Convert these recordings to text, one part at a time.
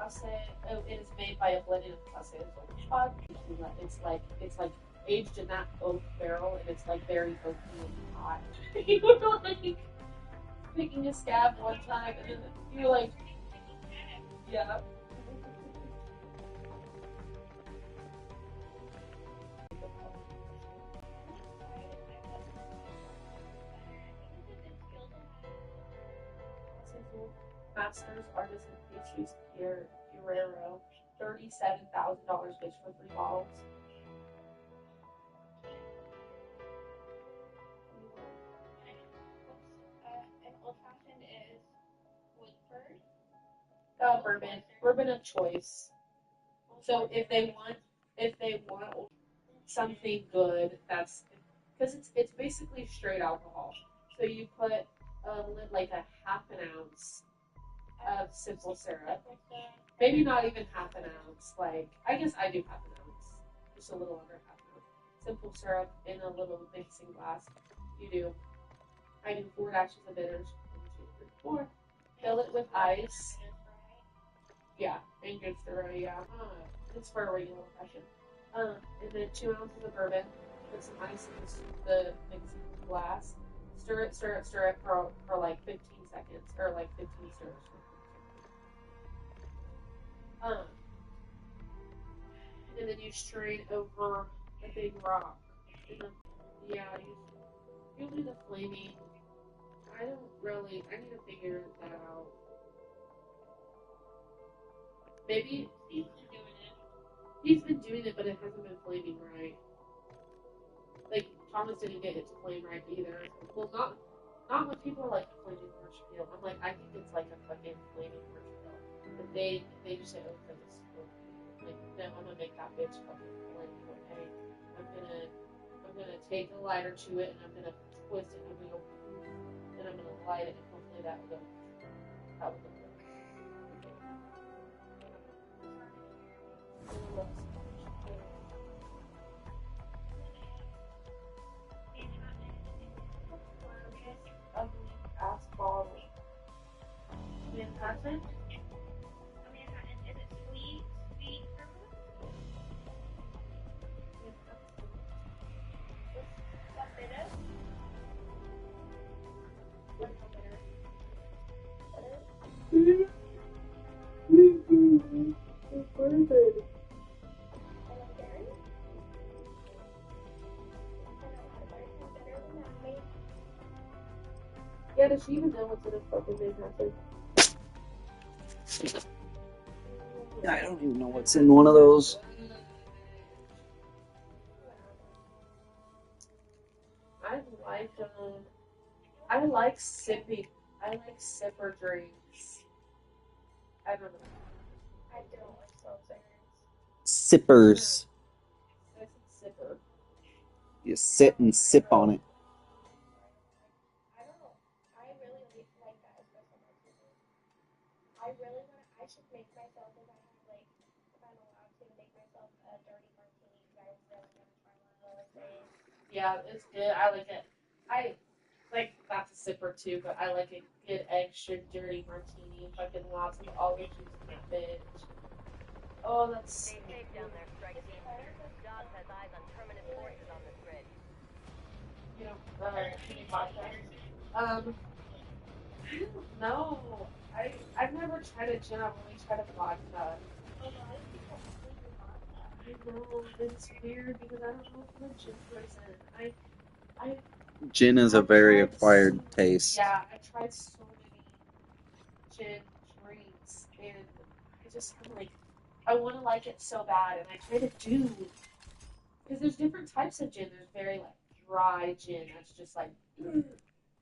It is made by a blending of Clase and Oak. It's like aged in that oak barrel, and it's like very oaky and hot. You were like picking a scab one time, and then you're like, yeah. Masters Artisan Pastries Guerrero, $37,000 each for 3 bottles. An old fashioned is Woodford. Bourbon of choice. So if they want something good, that's because it's basically straight alcohol. So you put like a half an ounce of simple syrup. Maybe not even half an ounce. Like I guess I do half an ounce, just a little under half an ounce. Simple syrup in a little mixing glass. I do 4 dashes of bitters. 1, 2, 3, 4. Fill it with ice. Yeah, and good stir. Yeah, it's for a regular fashion. And then 2 ounces of bourbon. Put some ice in the mixing glass. Stir it for like 15 seconds, or like 15 stirs. And then you strain over a big rock. And then, yeah, you do the flaming. I need to figure that out. Maybe he's been doing it, but it hasn't been flaming right. Like Thomas didn't get it to flame right either. Well, not when people are like flaming marshmallow. I'm like, I think it's like a fucking flaming marshmallow. But they just say, oh, because it's flaming. Like, no, I'm gonna make that bitch fucking flame. Okay, I'm gonna take a lighter to it and I'm gonna twist it and I'm gonna go, and I'm gonna light it and hopefully that will go. That will go. Ugly ass bottle. Manhattan? Manhattan. Is it sweet? Sweet purple? What bitter? What bitter? Yeah, does she even know what's in a fucking Manhattan? I don't even know what's in one of those. I like sipping. I like sipper drinks. I don't know. I don't like seltzers. Sippers. I said sipper. You sit and sip on it. I don't know. I really like that espresso martini. I really want to. I should make myself if I have like if I'm allowed to make myself a dirty martini. I really want to try one of those. Yeah, it's good. I like it. I like that's a sipper too, but I like a good extra dirty martini. Fucking lots of olive juice in that bitch. Oh, that's Stay safe down there, strike team. Dobbs has eyes on permanent forces on this bridge. you know, vodka. I don't know. I've never tried a gin. I've only tried a vodka. I know it's weird because I don't know if I'm a gin person. I Gin is a very acquired taste. Yeah, I tried so many gin drinks, and I'm like, I want to like it so bad, and I try to do because there's different types of gin. There's very like dry gin that's just like, and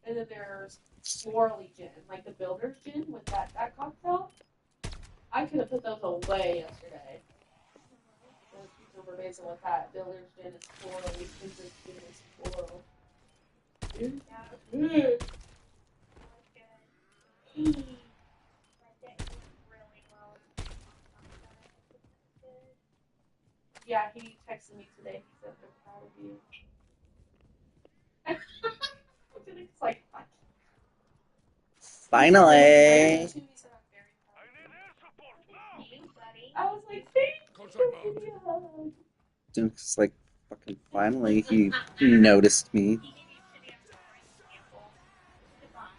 then there's swirly gin, like the Builder's gin with that cocktail. I could have put those away yesterday. Those cucumber basil with that Builder's gin is swirly. Ginger gin is swirl. Yeah, he texted me today. He said, I'm proud of you. It's like, Finally. he said, I'm very proud of you. buddy. I was like, thank you, give me a hug. It's like fucking finally he noticed me. He needs to be a prime example. Goodbye.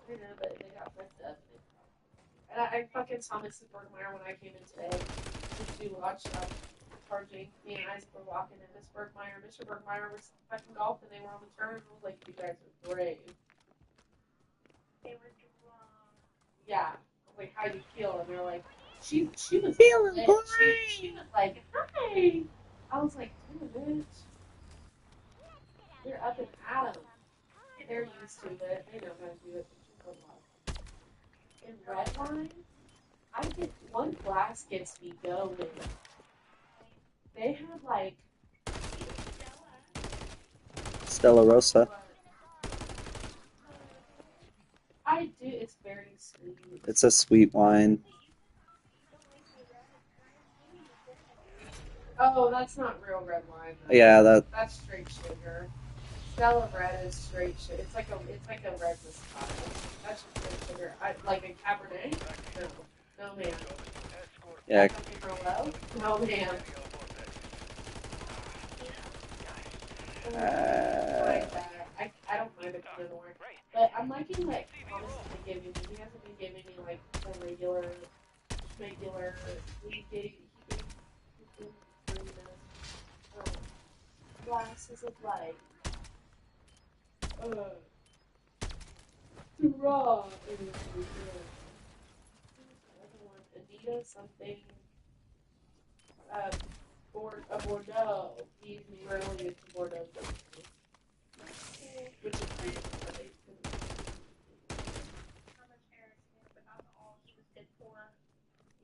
I know, but they got messed up. And I fucking saw Mrs. Bergmeyer when I came in today to watch charging. Me and Isaac were walking, and Miss Bergmeyer, Mr. Bergmeyer was fucking golfing. They were on the turn. I was like, you guys are brave. They were drunk. Yeah. I was like, how do you feel? And they're like, she was Feeling lit. great. She was like, hi. I was like, damn, bitch. You're up and at 'em. They're used to it. They know how to do it. In red wine, I get one glass gets me going. They have like Stella Rosa. I do. It's very sweet. It's a sweet wine. Oh, that's not real red wine. Though. Yeah, That's straight sugar. Stella Red is straight sugar. It's like a red Moscato. That's just straight sugar. Like a Cabernet? No, man. yeah. Something real low? No, man. Like that. I don't mind a Pinot Noir, but I'm liking what Thomas has been giving me. He hasn't been giving me like the regular. He gave glasses of like Syrah and Anita something a Bordeaux. He's really into Bordeaux, which is pretty funny. How much Eric knew, but not all he was good for.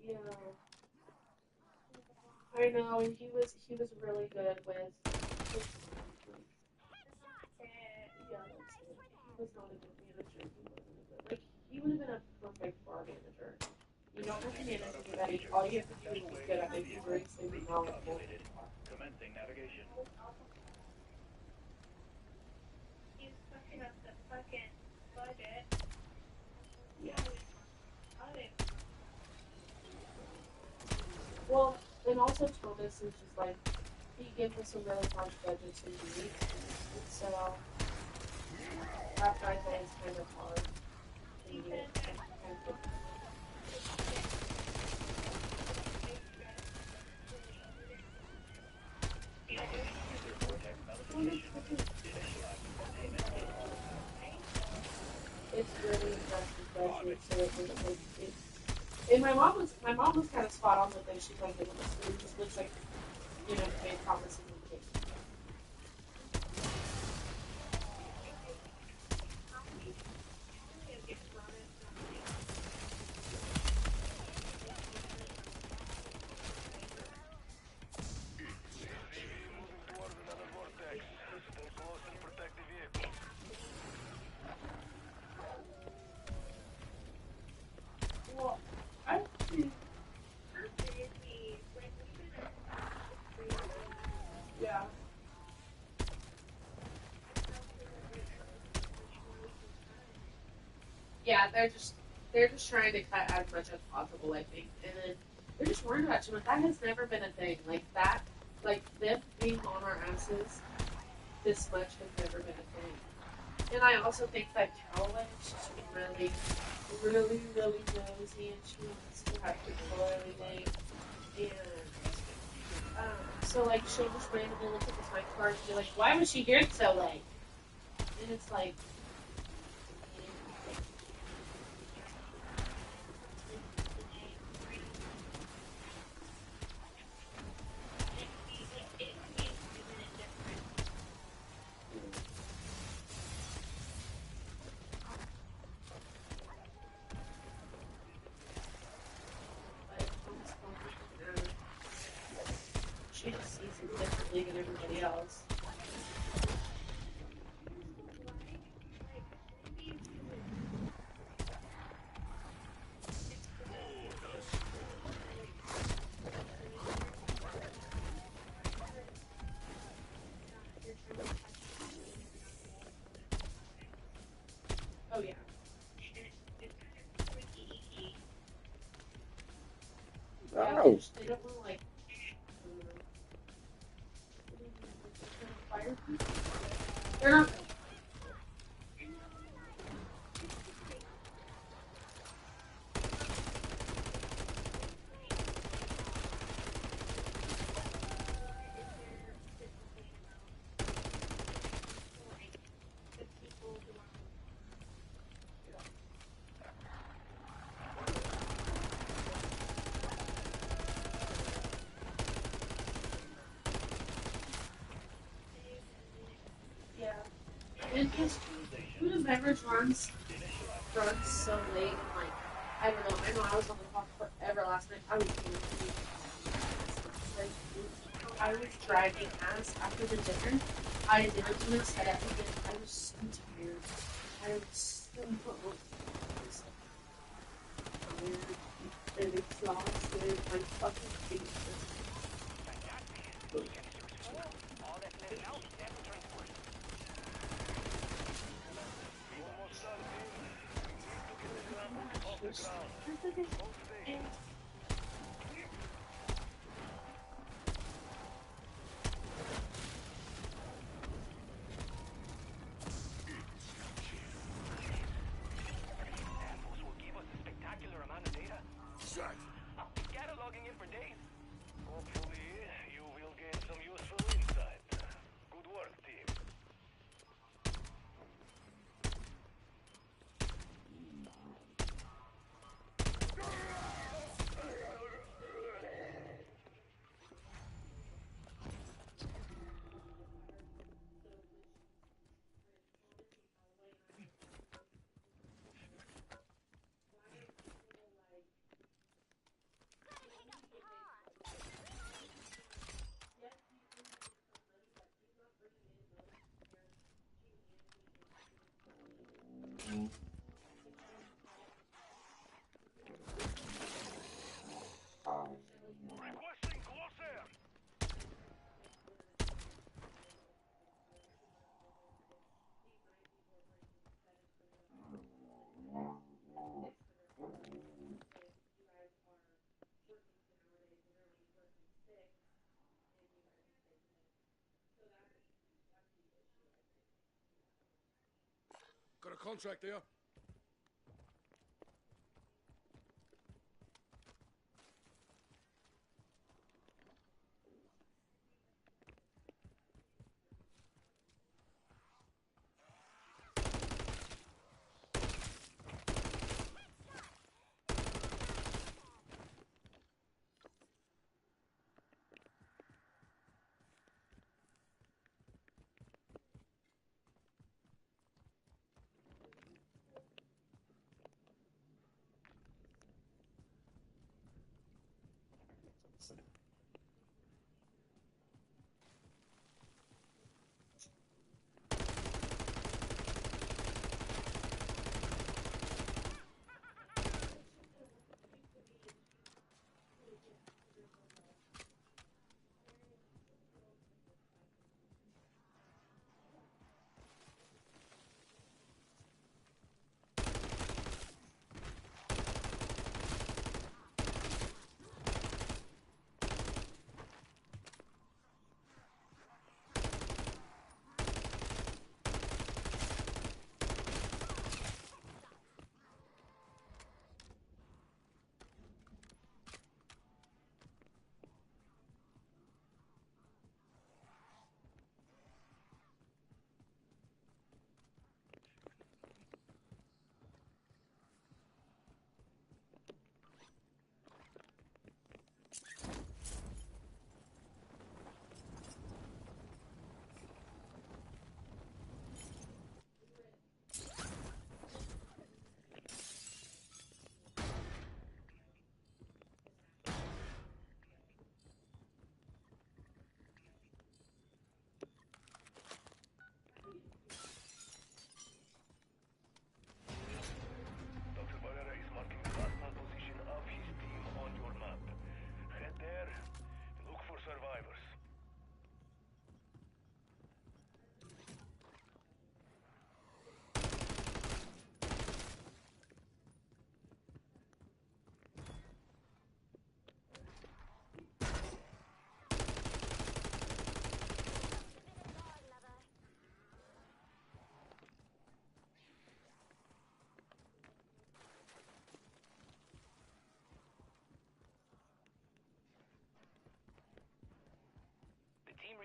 Yeah. I know, and he was really good with. Yeah, that's it. He was not a good manager. He would have been a perfect bar manager. You don't have to manage anybody. All you have to do is be good at making drinks and be knowledgeable. Commencing navigation. He's fucking up the fucking budget. Yeah. Oh, Well, and also Thomas is just like, he gives us a really harsh budget to meet. And so, that I think is kind of hard. To meet. It's really impressive budget, so it's and my mom was kind of spot on with it. She told me it just looks like, you know, made promises and cake. Towards another vortex. Stay close and protect the vehicle. Well, I think, yeah. Yeah, they're just trying to cut as much as possible, I think, and then they're just worried about too much. That has never been a thing like that. Like them being on our asses this much has never been a thing. And I also think that Callaway is just really, really, really nosy, and she wants to have control of everything. And so like she'll just randomly look at the time card and be like, "Why was she here so late?" And it's like. She just sees it differently than everybody else. Oh yeah. Yeah, Oh. they don't want to like. Fire people. They're not. Yeah. And just food and beverage runs so late and like I don't know. I know I was on the clock forever last night. I was like I was dragging ass after the dinner. I didn't do this. I was so tired. I was so tired and exhausted. My fucking face. All that's left now is sample transport. Almost done, team. We need to get the ground off the ground. Hold station. Samples will give us a spectacular amount of data. Shut. Cataloging it for days. Hopefully, you will gain some useful insight. Good work, team. Requesting close air. Got a contract there.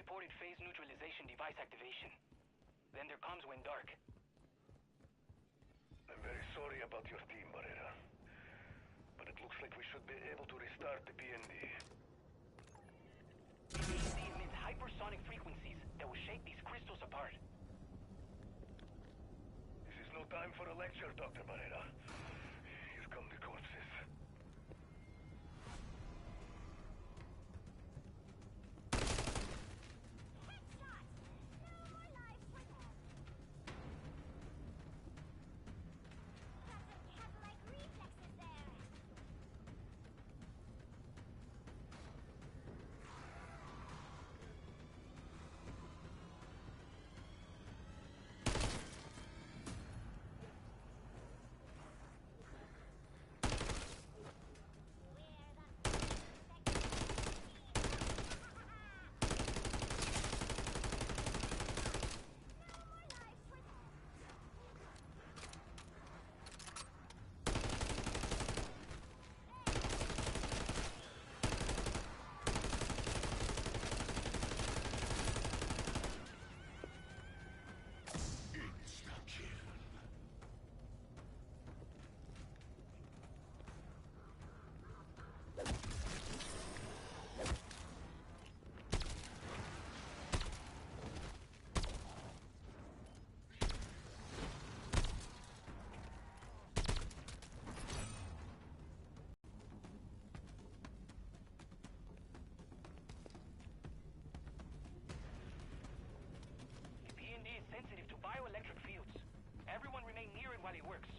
reported phase neutralization device activation. Then there comes when dark. I'm very sorry about your team, Barrera. But it looks like we should be able to restart the PND. The PND emits hypersonic frequencies that will shake these crystals apart. This is no time for a lecture, Dr. Barrera. Here come the corpses. Sensitive to bioelectric fields. Everyone remain near it while it works.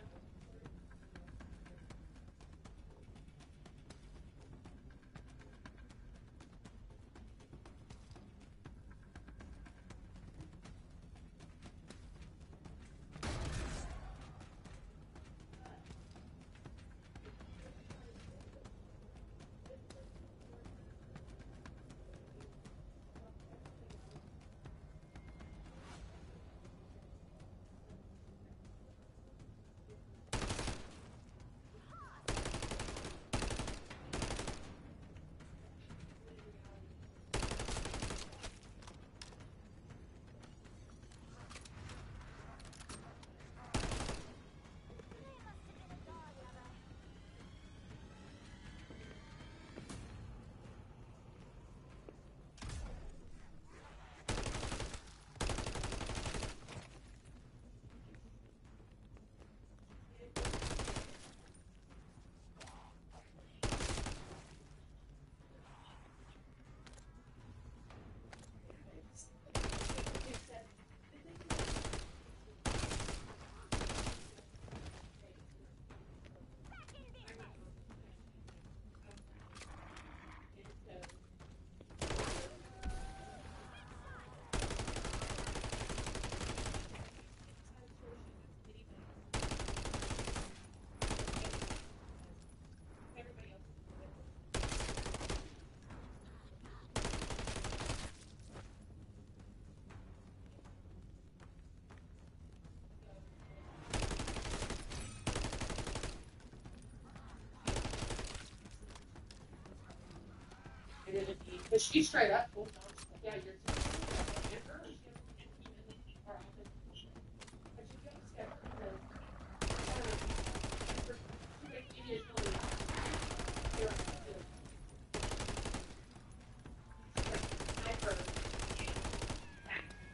But she straight up told them, yeah, you're too.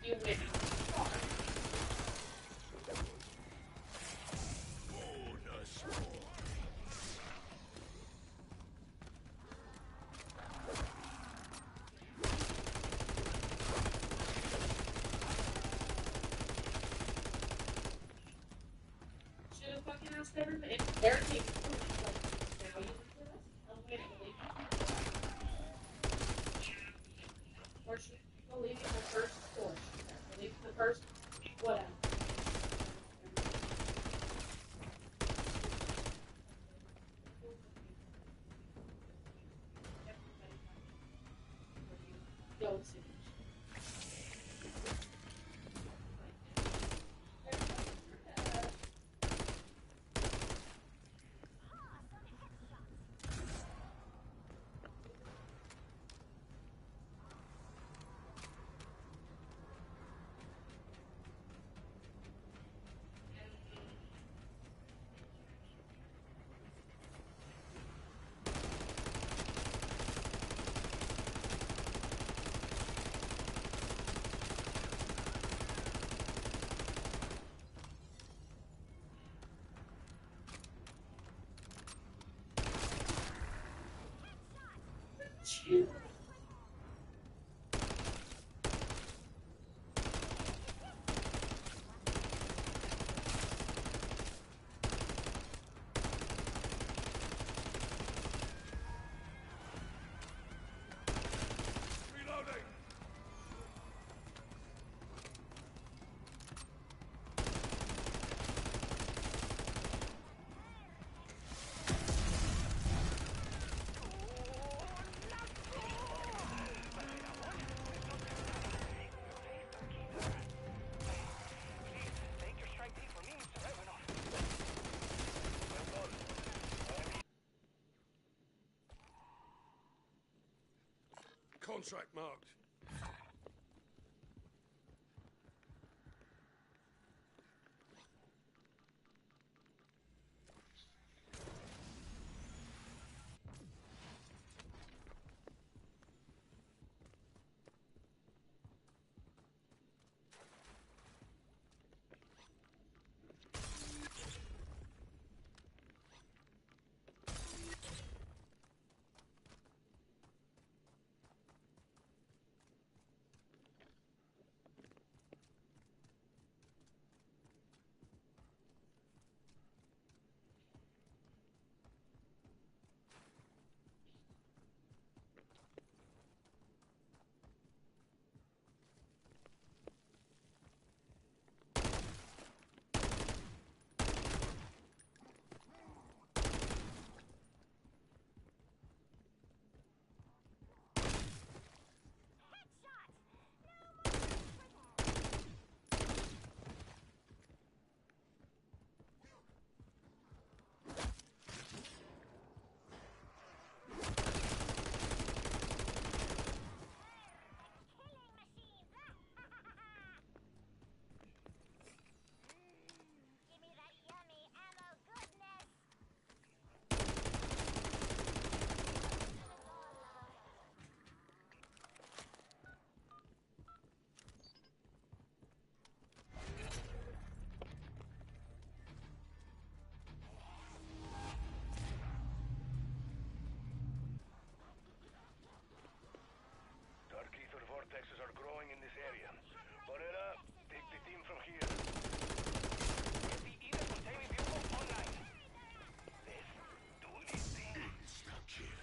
You win. Should have fucking asked everybody. Their team. Now you look at us. I'm waiting to leave. Or should go leave the first store. Leave the first whatever. Go see. Reloading! Take your strike deep for me, Mr. Ivanov. Well done. Contract marked. Give me that yummy ammo goodness. Dark ether vortexes are growing in this area. Morena, take the team from here. Get the ether containing vehicle online. Let's do this thing. Stuck here.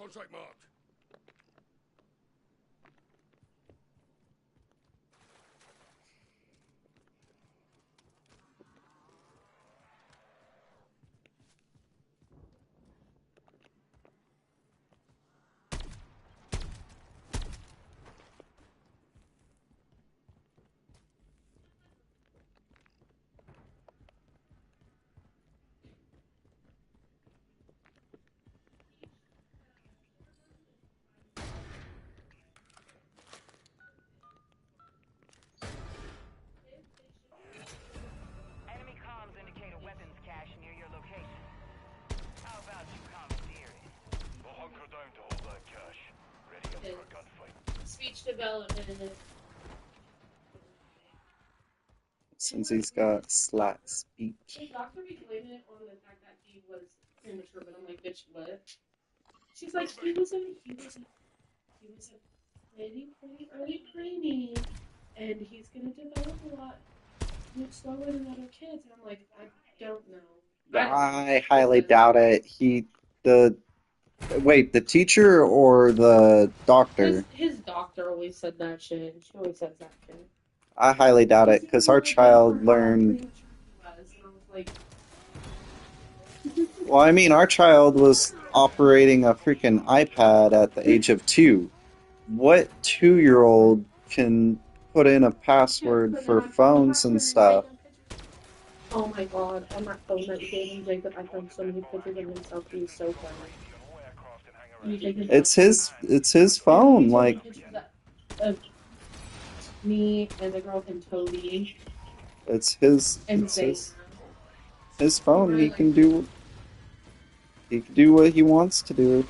Contract marked. Enemy comms indicate a weapons cache near your location. How about you commandeer it? We'll hunker down to hold that cash. Ready up for a gunfight. Speech development. Since he's got slat speech. The doctor be blaming it on the fact that he was premature, but I'm like, bitch, what? She's like, he was a pretty early preemie, and he's gonna develop a lot slower than other kids. And I'm like, I don't know. I highly doubt it. Wait, the teacher or the doctor? His doctor always said that shit. She always says that shit. I highly doubt it, because our child learned. Well, I mean, our child was operating a freaking iPad at the age of 2. What 2-year-old can put in a password for phones and stuff? Oh my god, on that phone that you gave me, Jacob, I found so many pictures of himself. He was so funny. It's his phone, like. Of me and the girl from Toby It's his phone. He can do what he wants to do.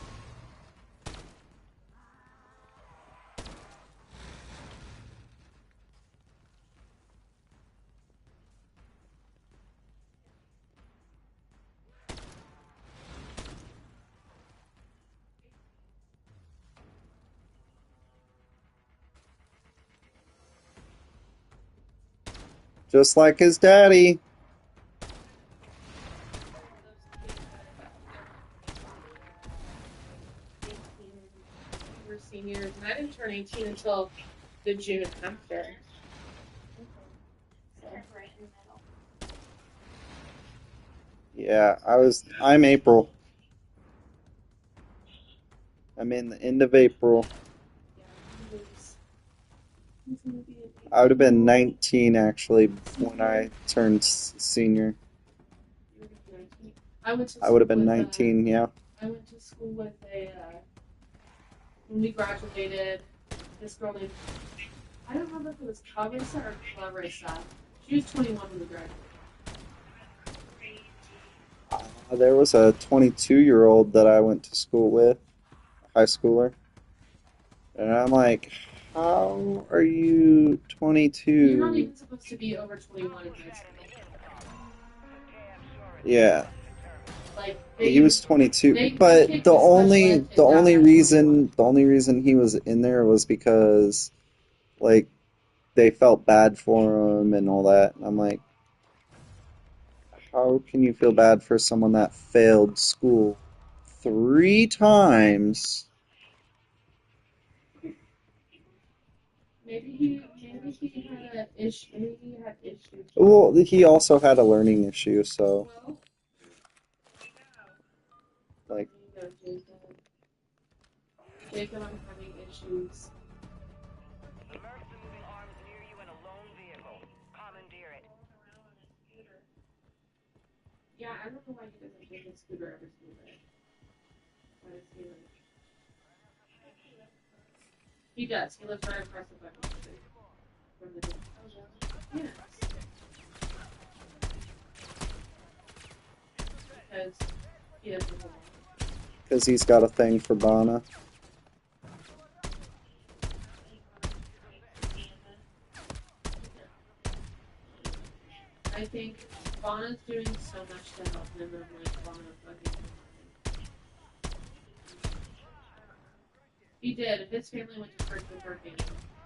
Just like his daddy. We're seniors, and I didn't turn 18 until the June after. Yeah, I'm April. I'm in the end of April. I would have been 19 actually when I turned senior. I would have been 19, yeah. I went to school with when we graduated, this girl named, I don't remember if it was Clarissa or Clarissa. She was 21 when we graduated. There was a 22-year-old that I went to school with, high schooler. And I'm like, how are you 22? You're not even supposed to be over 21 in high school. Yeah. Like He was 22, but the only reason he was in there was because, like, they felt bad for him and all that. And I'm like, how can you feel bad for someone that failed school 3 times? Maybe he had issues. Maybe he had issues. Well, he also had a learning issue, so. Well, Like, Jacob, I'm having issues. The Mercs are moving arms near you in a lone vehicle. Commandeer it. Yeah, I don't know why he doesn't take his scooter every single day. Why does he like? He does. He lives right across the fucking street from the gym. Yes. Because he doesn't belong. because he's got a thing for Bana. I think Bana's doing so much to help him, and like Bana fucking. He did. His family went to church with her family.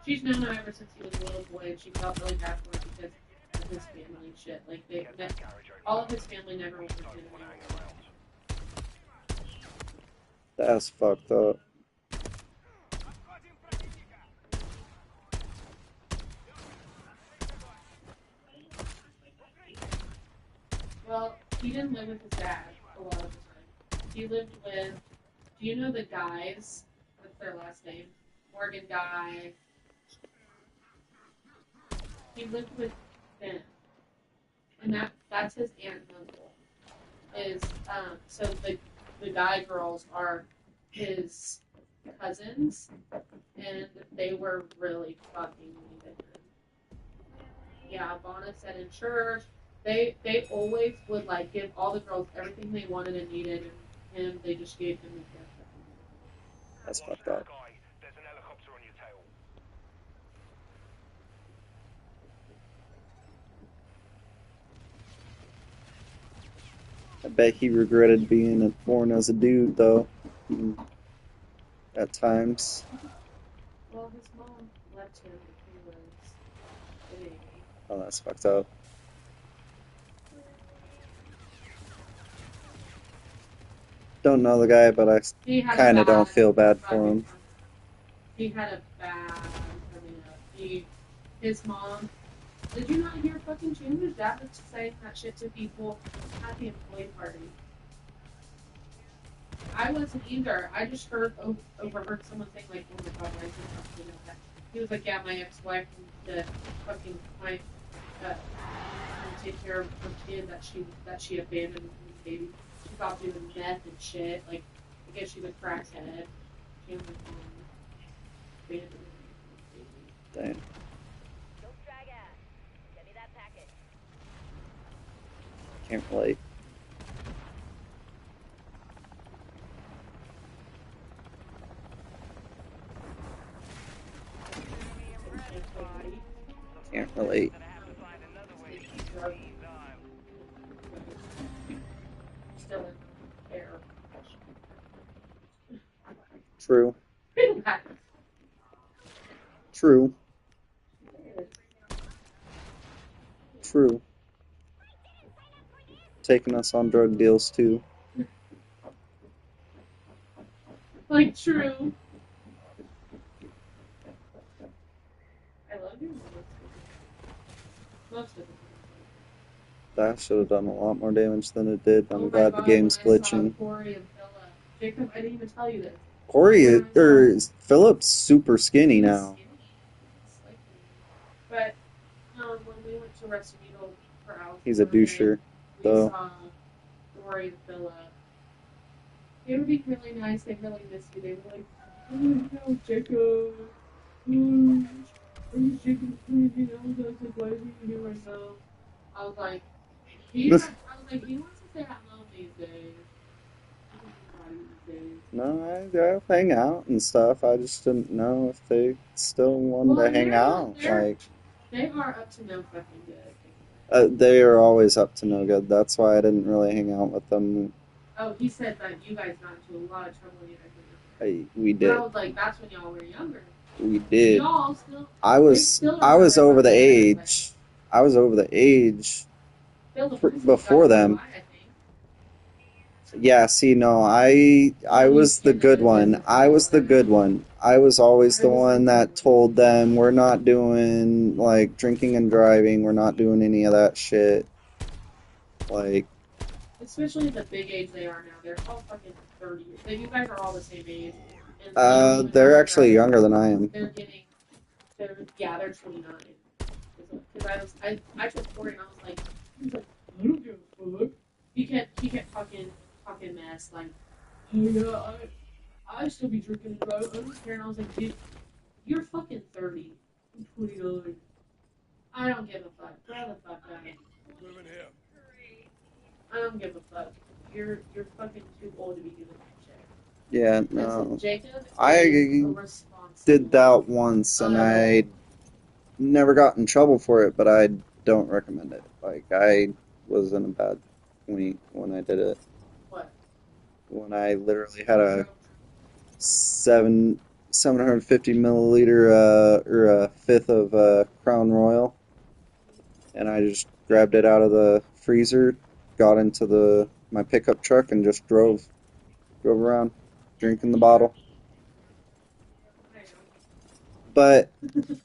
She's known him ever since he was a little boy, and she felt really bad for him because of his family and shit. Like all of his family never went to him. That's fucked up. Well, he didn't live with his dad a lot of the time. He lived with, do you know the Guys? What's their last name? Morgan Guy. He lived with them. And that's his aunt and uncle. So the Guy girls are his cousins, and they were really fucking mean to him. Yeah, Vonna said in church, they always would like give all the girls everything they wanted and needed, and him they just gave him the gift. That's Watch fucked the up. sky. There's an helicopter on your tail. I bet he regretted being born as a dude, though. At times. Well, his mom left him when he was a baby. Oh, that's fucked up. Don't know the guy, but I He had kind a of don't bad feel bad for fucking- him. He had a bad coming up. His mom. Did you not hear fucking Chandler's dad was saying that shit to people at the employee party? I wasn't either. I just overheard someone saying like, "Oh my god, why is he talking about that?" He was like, "Yeah, my ex-wife, the fucking wife, trying to take care of her kid that she abandoned when he was a baby. She thought doing meth and shit. Like, I guess she's a crackhead. Chandler's mom abandoned her baby." Damn. Don't drag ass. Get me that package. Can't relate. Can't relate. Still in air. True. True. True. Taking us on drug deals too. Like, true. I love you. Most of it. That should have done a lot more damage than it did. Oh I'm my glad the God, game's when I saw glitching. Corey and Philip. Jacob, I didn't even tell you this. Corey, Philip's super skinny now. But when we went to Recital for Alex, He's a doucher, we though. saw Corey and Philip. They were being really nice. They really missed you. They were like, "Oh no, Jacob. Are you Jacob? You know, that's like, why is he here right now?" I was like, he wants to say hello these days. No, they'll hang out and stuff. I just didn't know if they still wanted Well, to hang out. Like, they are up to no fucking good. they are always up to no good. That's why I didn't really hang out with them. Oh, he said that you guys got into a lot of trouble when you guys were younger. We But did. I was like, that's when y'all were younger. We did. Y'all still. I was over the age. I was over the age before them. Yeah, see, no, I was the good one. I was the good one. I was always the one that told them we're not doing like drinking and driving. We're not doing any of that shit. Like, especially the big age they are now. They're all fucking 30. You guys are all the same age. And they're actually younger than I am. They're 29. Because I told Corey and I was like, I don't give a fuck. He kept talking mess like, oh yeah, I still be drinking and driving. I don't care. And I was like, dude, you're fucking 30. I'm 29. I don't give a fuck. Grow the fuck up. Moving here. I don't give a fuck. You're fucking too old to be doing that shit. Yeah, Listen, no. Jacob I is did that once, and I never got in trouble for it, but I don't recommend it. Like, I was in a bad point when I did it. What? When I literally had a 750 milliliter or a fifth of Crown Royal, and I just grabbed it out of the freezer, got into my pickup truck, and just drove around. drinking the bottle. I But know.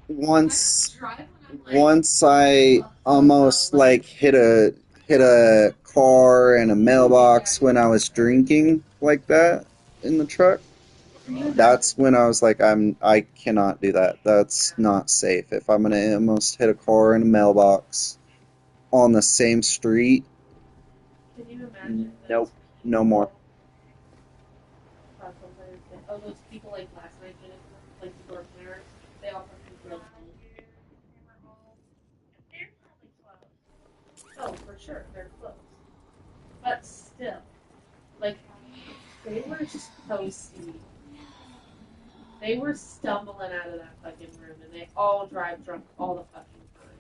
once I don't drive when I'm like, once I almost like hit a car and a mailbox when I was drinking like that in the truck. can you That's when I was like, I cannot do that. That's not safe. If I'm gonna almost hit a car and a mailbox on the same street, imagine nope, those no more. people? Oh, those people like last night did it, like the door cleaners. They all fucking drove home. They're probably close. Oh, for sure, they're close. But still, like, they were so steep. They were stumbling out of that fucking room, and they all drive drunk all the fucking time.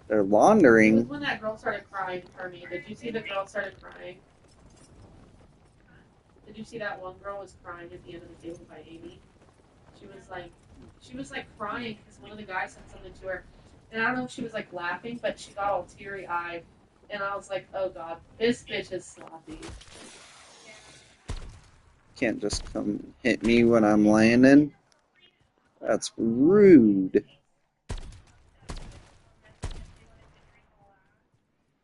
They're It was laundering. when that girl started crying for me. Did you see the girl started crying? Did you see that one girl was crying at the end of the table by Amy? She was like crying because one of the guys said something to her, and I don't know if she was like laughing, but she got all teary eyed, and I was like, oh god, this bitch is sloppy. Can't just come hit me when I'm landing. That's rude.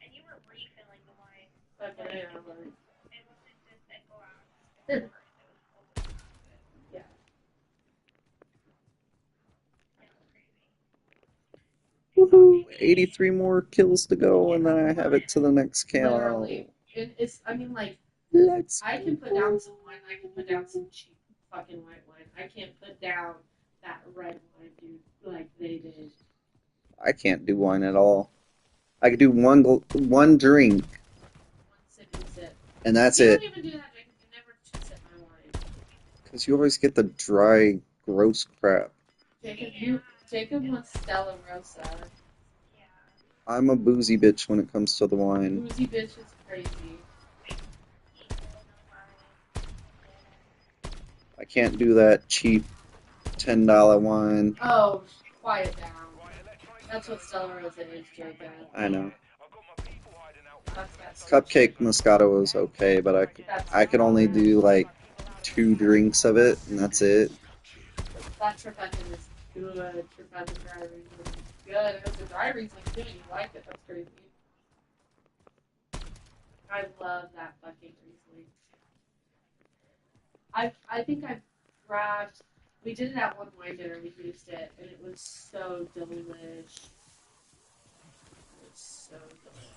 And you were refilling the wine. Fucking yeah, like, It wasn't just that go out. yeah. Woohoo! 83 more kills to go, and then I have it to the next count. Literally, I mean, like, Let's I can put down some wine. I can put down some cheap fucking white wine. I can't put down that red wine, dude, like they did. I can't do wine at all. I could do one drink, One sip and sip. and that's You it. don't even do that, Jacob. You never two sip my wine. Because you always get the dry, gross crap. Jacob wants Stella Rosa. I'm a boozy bitch when it comes to the wine. Boozy bitch is crazy. I can't do that cheap $10 wine. Oh, quiet down. That's what Stella Rosa is, Jacob. I know. That's Cupcake Moscato is okay, but I could only do like 2 drinks of it, and that's it. That Trifecta is good. Trifecta dry Riesling is good. It was a dry Riesling too, and you like it. That's crazy. I love that fucking Riesling. I think I've grabbed. We did it at one wine dinner. We used it, and it was so delish. It was so delish.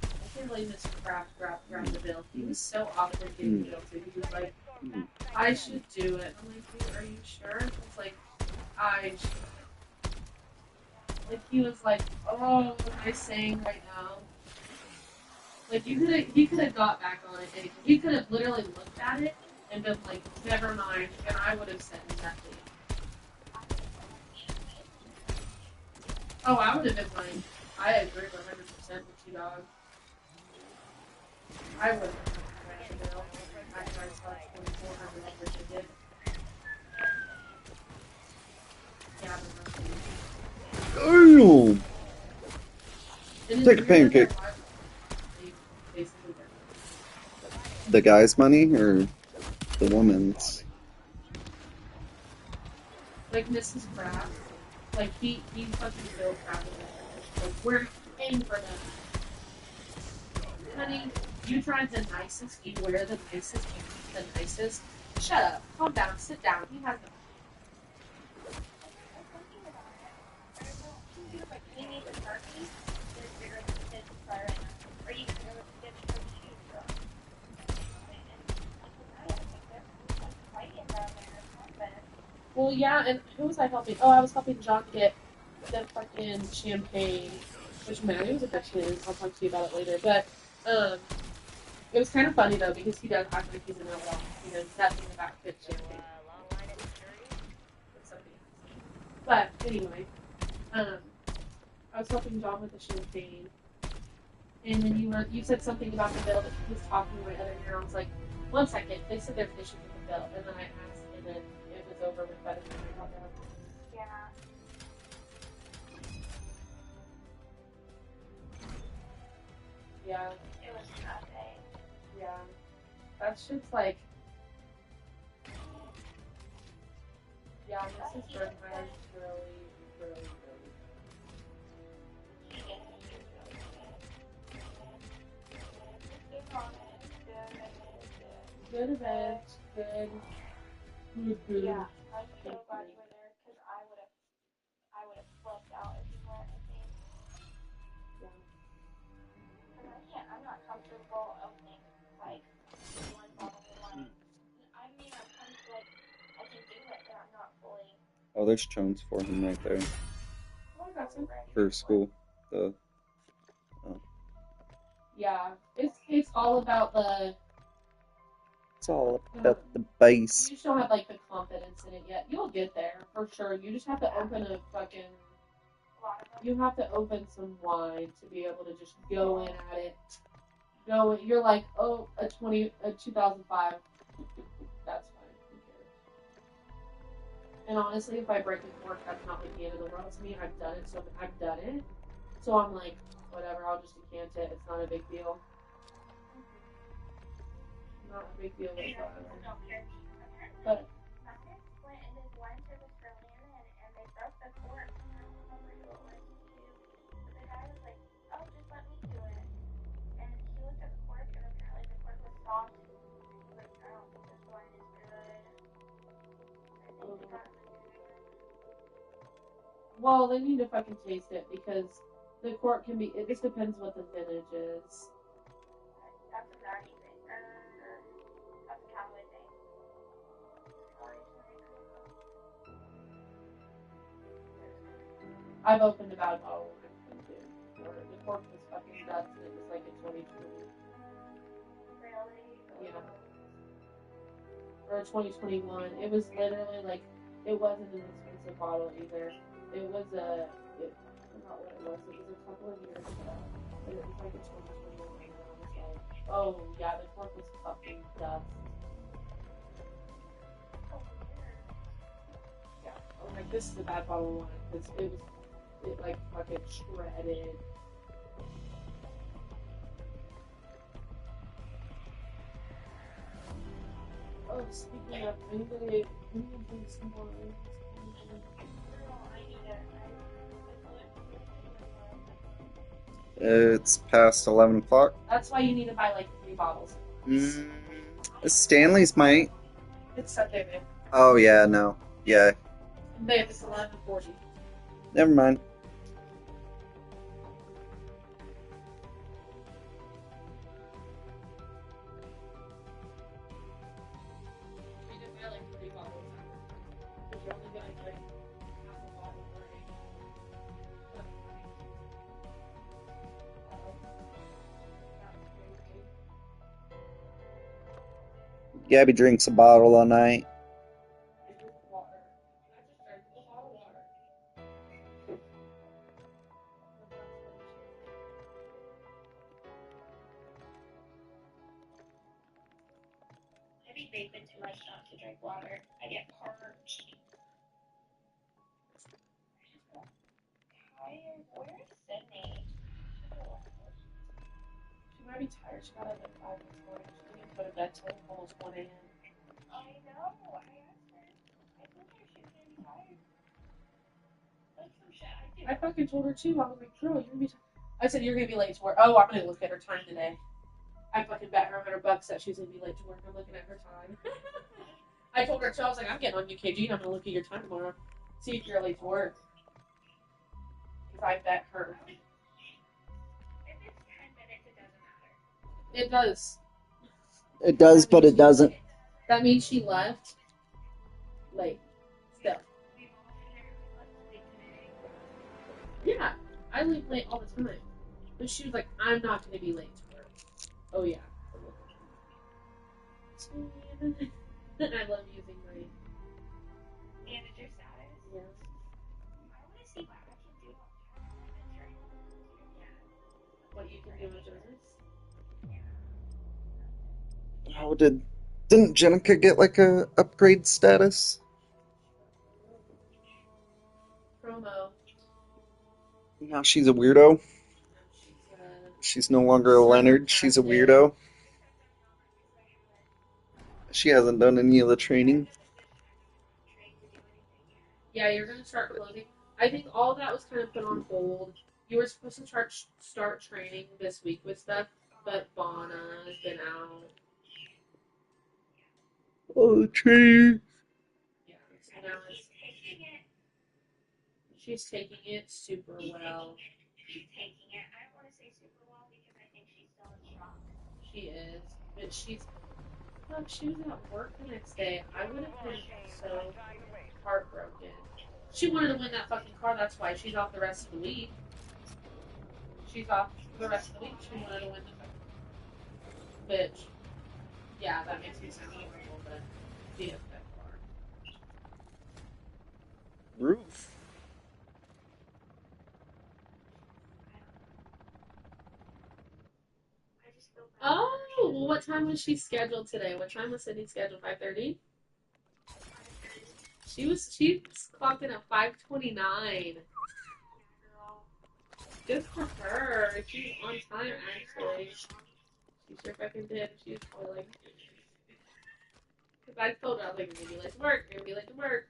I can't believe Mr. Kraft grabbed the bill. He was so awkward getting the bill too. He was like, I should do it. I'm like, dude, are you sure? It's like, I should. Like, he was like, oh, what am I saying right now? Like, he could have got back on it, and he could have literally looked at it and been like, never mind, and I would have said nothing. Oh, I would have been like, I agree 100% with you, dog. I would have been the bill after I saw $2,400 ticket. Yeah, Damn! but Take a pancake. The guy's money or the woman's? Like Mrs. Kraft, like he fucking billed Kraft. Like, we're paying for them. Honey, you drive the nicest, you wear the nicest, you eat the nicest. Shut up, calm down, sit down. He has the Well, yeah, and who was I helping? Oh, I was helping John get the fucking champagne, which Maddie was a bitch in. I'll talk to you about it later. But it was kind of funny though because he does act like he's an know-it-all. He knows nothing about good champagne. But anyway, I was helping John with the champagne, and then you said something about the bill that he was talking to my other ear. I was like, 1 second. They said there's issues with the bill, and then I asked, and then it was over with by the time I got down. Yeah, It was nothing. yeah. That shit's like, yeah, Mrs. Bernheim is really, really, really He gets me through really good. Good comment. Good. good event, good. Yeah, I'm so glad you were there because I would have flipped out if you weren't. I think. Yeah. Because I'm not comfortable opening like one bottle of wine. I mean, I can do it, but I'm not fully Oh, there's chunks for him right there Oh, I got some. ready for school. The Yeah, it's all about the. it's all about the base. You just don't have like the confidence in it yet. You'll get there for sure. You just have to open a fucking. A lot of them. You have to open some wine to be able to just go in at it. Go. You're like, oh, a 2005. That's fine. Who cares? And honestly, if I break a cork, that's not like the end of the world to me. I've done it, so I've done it. So I'm like, whatever. I'll just decant it. It's not a big deal. Not a big deal whatsoever. Don't care. But My parents went and did wine service for Landon, and they broke the cork. I don't remember who it was too, but the guy was like, "Oh, just let me do it." And he looked at the cork, and apparently the cork was soft. He's like, "I don't think this wine is good." I think he got him a new one. well, they need to fucking taste it because the cork can be. It just depends what the vintage is. That's a Maddie thing. That's a Callaway thing. Callaway's I've opened about a bottle of wine too. Or the cork was fucking nuts, and it was like a 2020. really. Yeah. Or a 2021. It was literally like, it wasn't an expensive bottle either. It was I forgot what it was. It was a couple of years ago. And it was like a 2021. And I was like, oh yeah, the cork was fucking dust. Yeah. I was like, this is a bad bottle of wine because it like fucking shredded. Oh, speaking of, I need to drink some more. It's past 11 o'clock. That's why you need to buy like 3 bottles. Stanley's might. It's Sunday, babe. Oh yeah, no, yeah. Babe, it's 11:40. Never mind. You need to buy like 3 bottles. Because you're only gonna drink half a bottle per day. Gabby drinks a bottle a night. Water. I just drank a bottle of water. I be vaping too much not to drink water. I get parched. Tired. Where's Sydney? She might be tired. She got up at 5 this morning. She didn't even go to bed till almost 1 a.m. I know. I asked her. I told her she was gonna be tired. That's some shit I do. I fucking told her too. I was like, girl, you're gonna be. I said you're gonna be late to work. Oh, I'm gonna look at her time today. I fucking bet her $100 that she's gonna be late to work. I'm looking at her time. I told her too. I was like, I'm getting on UKG and I'm gonna look at your time tomorrow. See if you're late to work. Because I bet her. If it's 10 minutes, it doesn't matter. It does. It does, but it doesn't. That means she left late. Still. We've all been there. Let's sleep today. Yeah, I leave late all the time. But she was like, I'm not gonna be late to work. Oh yeah. I love using my. Manager status. Yeah. I want to see what I can do on Twitter. What you can do with yours? Oh, didn't Jenica get like a upgrade status? Promo. Now she's a weirdo. She's She's no longer a Leonard. She's a weirdo. She hasn't done any of the training. Yeah, you're gonna start clothing. I think all that was kind of put on hold. You were supposed to start training this week with stuff, but Bonna has been out. Oh, training. Yeah, so now she's taking it super well. She's taking it. I don't want to say super well because I think she's still in shock. She is, but she's. Look, she was at work the next day. I would have been so heartbroken. She wanted to win that fucking car. That's why she's off the rest of the week. She's off the rest of the week. She wanted to win the bitch. Yeah, that makes me sound horrible, but she is that car. Roof. I just feel bad. Oh, well, what time was she scheduled today? What time was Sydney scheduled? 5:30. She clocked in at 5:29. Good for her. She's on time actually. She sure fucking did. She was probably like, because I told her I was like, you're gonna be late to work. You're gonna be late to work.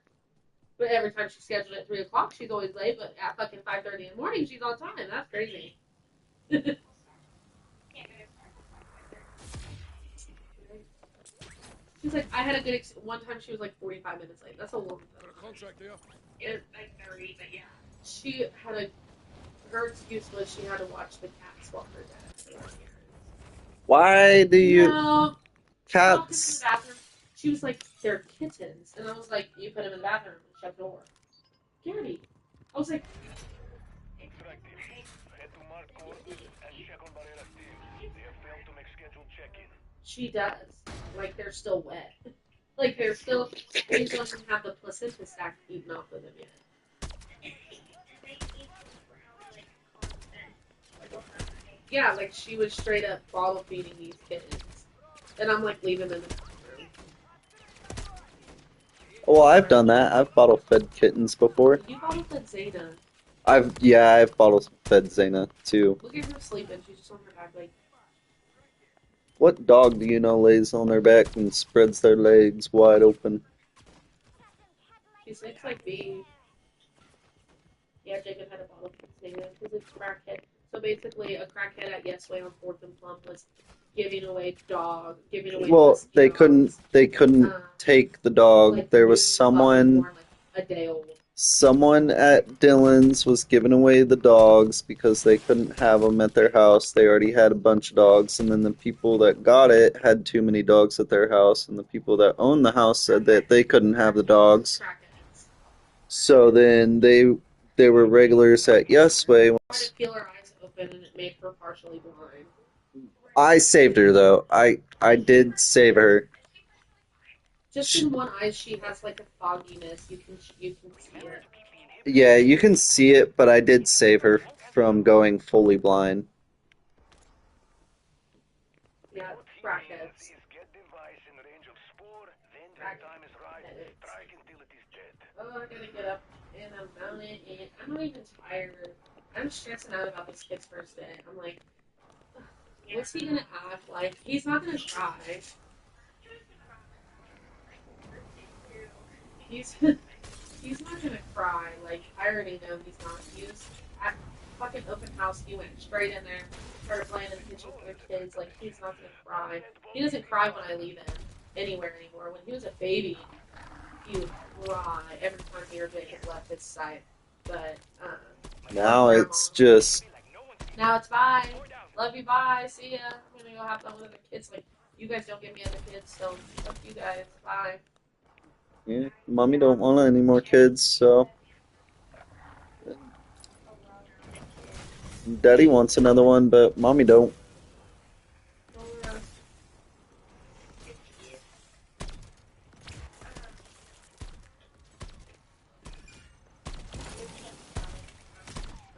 But every time she's scheduled at 3 o'clock, she's always late. But at fucking 5:30 in the morning, she's on time. That's crazy. She's like, I had a good one time. She was like 45 minutes late. That's a long Got a time. contract here. It's like 30, but yeah. She had a. Her excuse was she had to watch the cats while her dad. Why do you No, locked him in the cats? bathroom. She was like, they're kittens, and I was like, you put him in the bathroom and shut the door. Gary, I was like, Interactive. Head to Mark Court and check on Barrera's team. They have failed to make scheduled check-in. she does. Like they're still wet. Like they're still. They don't even have the placenta sac eaten off of them yet. Yeah, like she was straight up bottle feeding these kittens, and I'm like leaving them in the bathroom. Well, I've done that. I've bottle fed kittens before. You bottle fed Zayna. I've bottle fed Zayna too. Look at her sleeping. She's just on her back, like. What dog do you know lays on their back and spreads their legs wide open? She sleeps like beef. Yeah, Jacob had a bottle of Zayna because it's crackhead. So basically, a crackhead at Yesway on 4th and Plum was giving away Well, husky they dogs. couldn't take the dog. Like There was new someone puppy born, like, a day old. Someone at Dylan's was giving away the dogs because they couldn't have them at their house. They already had a bunch of dogs, and then the people that got it had too many dogs at their house, and the people that owned the house said that they couldn't have the dogs. Crackheads. So then they were regulars at Yesway. Tried to peel her eyes open, and it made her partially blind. I saved her though. I did save her. Just in one eye, she has like a fogginess. You can see it. Yeah, you can see it, but I did save her from going fully blind. Yeah, crackheads. Is get device in range of spore, then their time is right. Strike until it is dead. Oh, I gotta get up and I'm mount it, and I'm not even tired. I'm stressing out about this kid's first day. I'm like, ugh, what's he gonna act like? He's not gonna cry. He's not gonna cry. Like, I already know he's not. He was at fucking open house. He went straight in there, started playing in the kitchen with the kids. Like, he's not gonna cry. He doesn't cry when I leave him anywhere anymore. When he was a baby, he would cry every time he or Jacob left his sight. But Now it's just now it's bye. Love you, bye. See ya. I'm gonna go have fun with other kids. Like, you guys don't give me other kids, so fuck you guys. Bye. yeah, mommy don't want any more kids, so daddy wants another one, but mommy don't.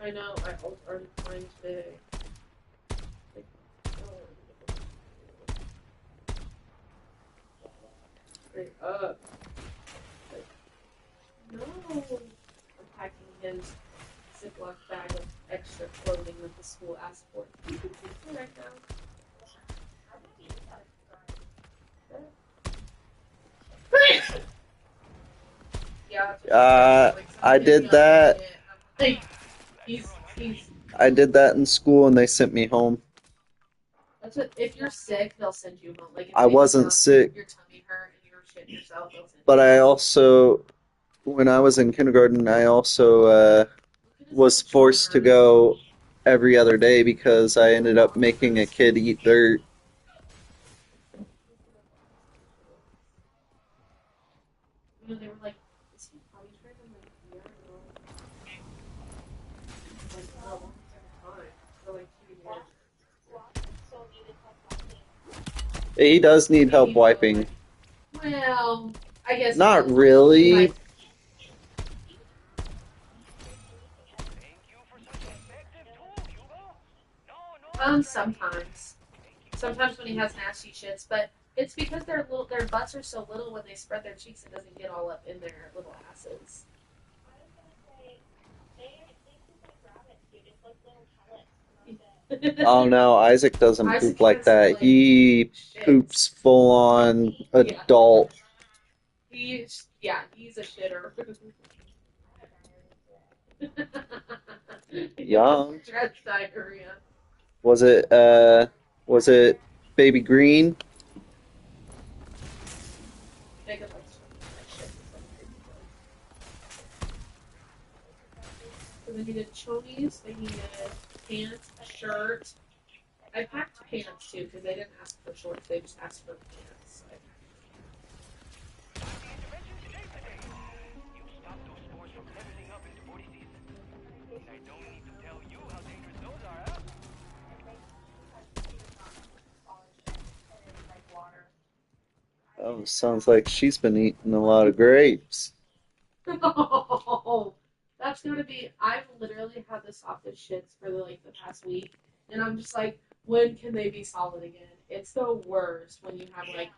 I know, I already find big. Like, straight up. Like, no. I'm packing his Ziploc bag of extra clothing that the school asked for. Yeah. I did that. Like, he's. I did that in school, and they sent me home. That's what. If you're sick, they'll send you home. Like, if I wasn't sick, your tummy hurt and you're shitting yourself, they'll send but you I home. also, when I was in kindergarten, I also was forced to go every other day because I ended up making a kid eat dirt. You know, they were like, "Is he potty trained?" I'm like, "Yeah, no." Like, for a long time, for like 2 years. So needed help walking. He does need help wiping. Well, I guess Not he really. might. Thank you for such an effective tool, Hugo. No, Sometimes. Sometimes when he has nasty shits, but it's because their butts are so little when they spread their cheeks, it doesn't get all up in their little asses. I was gonna say they poop like rabbits, dude. It's like little pellets. And that's it. Oh no, Isaac doesn't Isaac poop like has, that. like, He shits. poops full on adult. He's a shitter. Yum. Stretch diarrhea. Was it baby green? Jacob likes that shit. So they needed chonies, they needed pants, a shirt. I packed pants too because they didn't ask for shorts; they just asked for pants. So You stopped those spores from leveling up into vortices. I don't need to tell you how dangerous those are, huh? Oh, sounds like she's been eating a lot of grapes. Oh, that's gonna be. I've literally had the softest shits for the past week, and I'm just like, when can they be solid again? It's the worst when you have like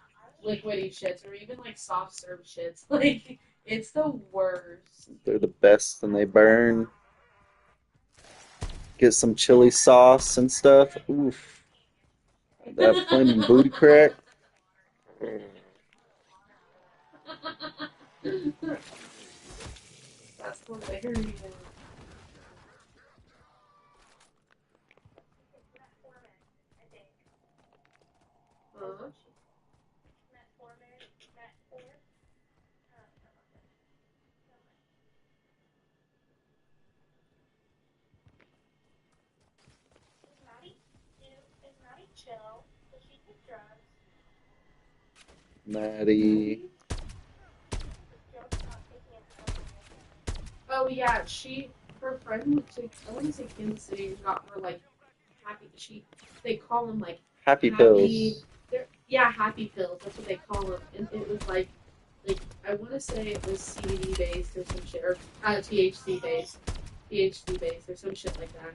liquidy shits or even like soft serve shits. Like it's the worst. They're the best and they burn. Get some chili sauce and stuff. Oof. That flaming booty crack. That's hilarious. Huh? Is Maddie chill? Does she take drugs? Maddie. Joe's not taking it to Oh yeah, her friend went to I want to say Kansas City and got her like happy. They call them like Happy pills. yeah, happy pills. That's what they call them. And it was like I want to say it was CBD based or some shit or THC based or some shit like that.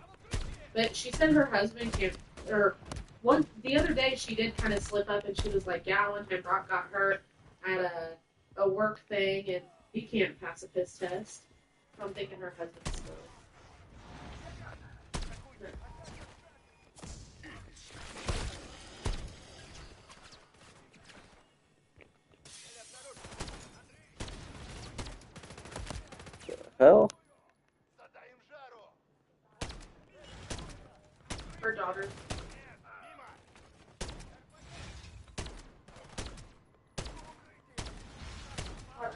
But she said her husband can't or the other day she did kind of slip up and she was like, yeah, one time Brock got hurt at a work thing and he can't pass a piss test. So I'm thinking her husband's still. Hell? Her daughter.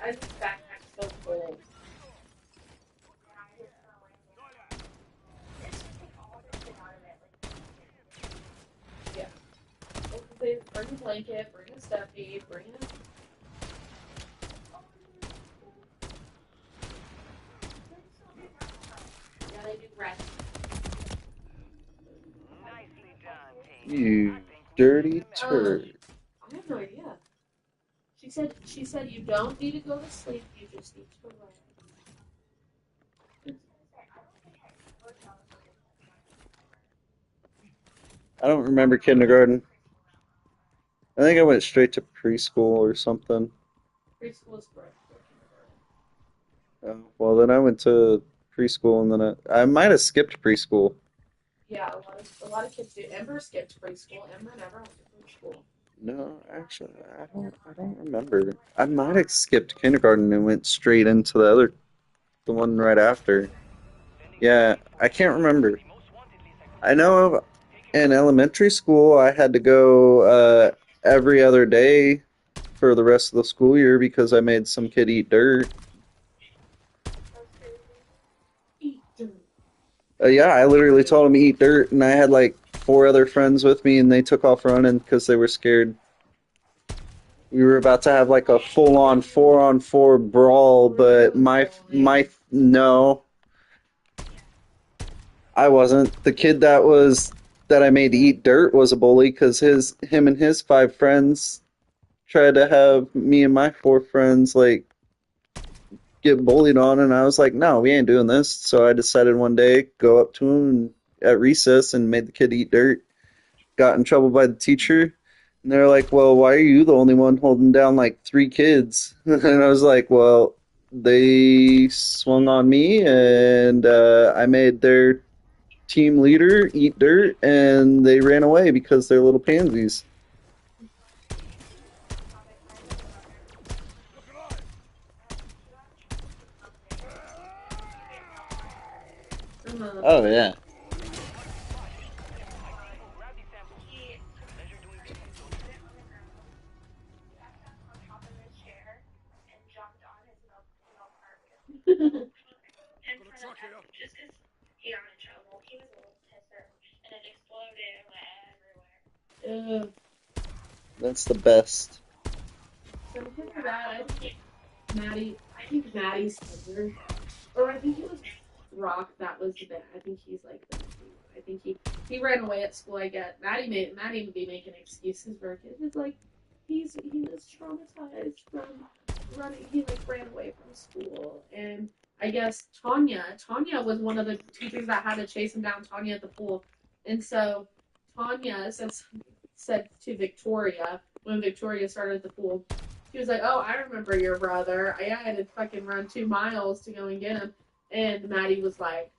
I just backpack's so full. Yeah. Bring a blanket, bring a stuffy, bring a. Yeah, they do rest. Nicely done, team. You dirty turd. I have no idea. She said you don't need to go to sleep, you just need to rest. I don't remember kindergarten. I think I went straight to preschool or something. Preschool is correct. Well, then I went to preschool and then I might have skipped preschool. Yeah, a lot of kids do. Ember skipped preschool. Ember never went to preschool. No, actually, I don't remember. I might have skipped kindergarten and went straight into the one right after. Yeah, I can't remember. I know in elementary school I had to go every other day for the rest of the school year because I made some kid eat dirt. That's crazy. Eat dirt. Yeah, I literally told him to eat dirt, and I had like four other friends with me, and they took off running because they were scared. We were about to have like a full-on four-on-four brawl, but my no, I wasn't. The kid that I made eat dirt was a bully because him and his five friends tried to have me and my four friends like get bullied on, and I was like, no, we ain't doing this. So I decided one day go up to him at recess and made the kid eat dirt. Got in trouble by the teacher, and they're like, well, why are you the only one holding down like three kids? And I was like, well, they swung on me, and I made their team leader eat dirt, and they ran away because they're little pansies. Uh-huh. Oh yeah. On top of his chair and jumped on his milk carton in Gonna front of truck here. everyone just because he got in trouble. He was a little pisser, and it exploded and went everywhere. That's the best. So for that, I think Maddie's younger. Or I think it was Rock that was the bad. I think he's like the main one. I think he ran away at school. I get Maddie would be making excuses for kids. It's like he was traumatized from running. He like ran away from school, and I guess Tanya was one of the teachers that had to chase him down. Tanya at the pool, and so Tanya said to Victoria when Victoria started at the pool. She was like, "Oh, I remember your brother. I had to fucking run 2 miles to go and get him." And Maddie was like,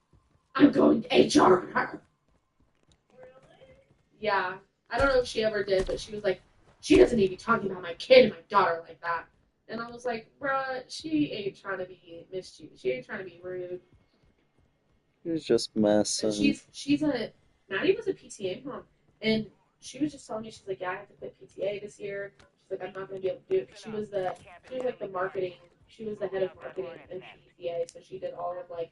"I'm going to HR her." Yeah, I don't know if she ever did, but she was like, "She doesn't need to be talking about my kid and my daughter like that." And I was like, "Bruh, she ain't trying to be mischievous. She ain't trying to be rude." It was just mess And and Maddie was a PTA mom, and she was just telling me, she's like, "Yeah, I have to quit PTA this year." She's like, "I'm not gonna be able to do it." 'Cause she was like the marketing, she was the head of marketing in PTA, so she did all of like,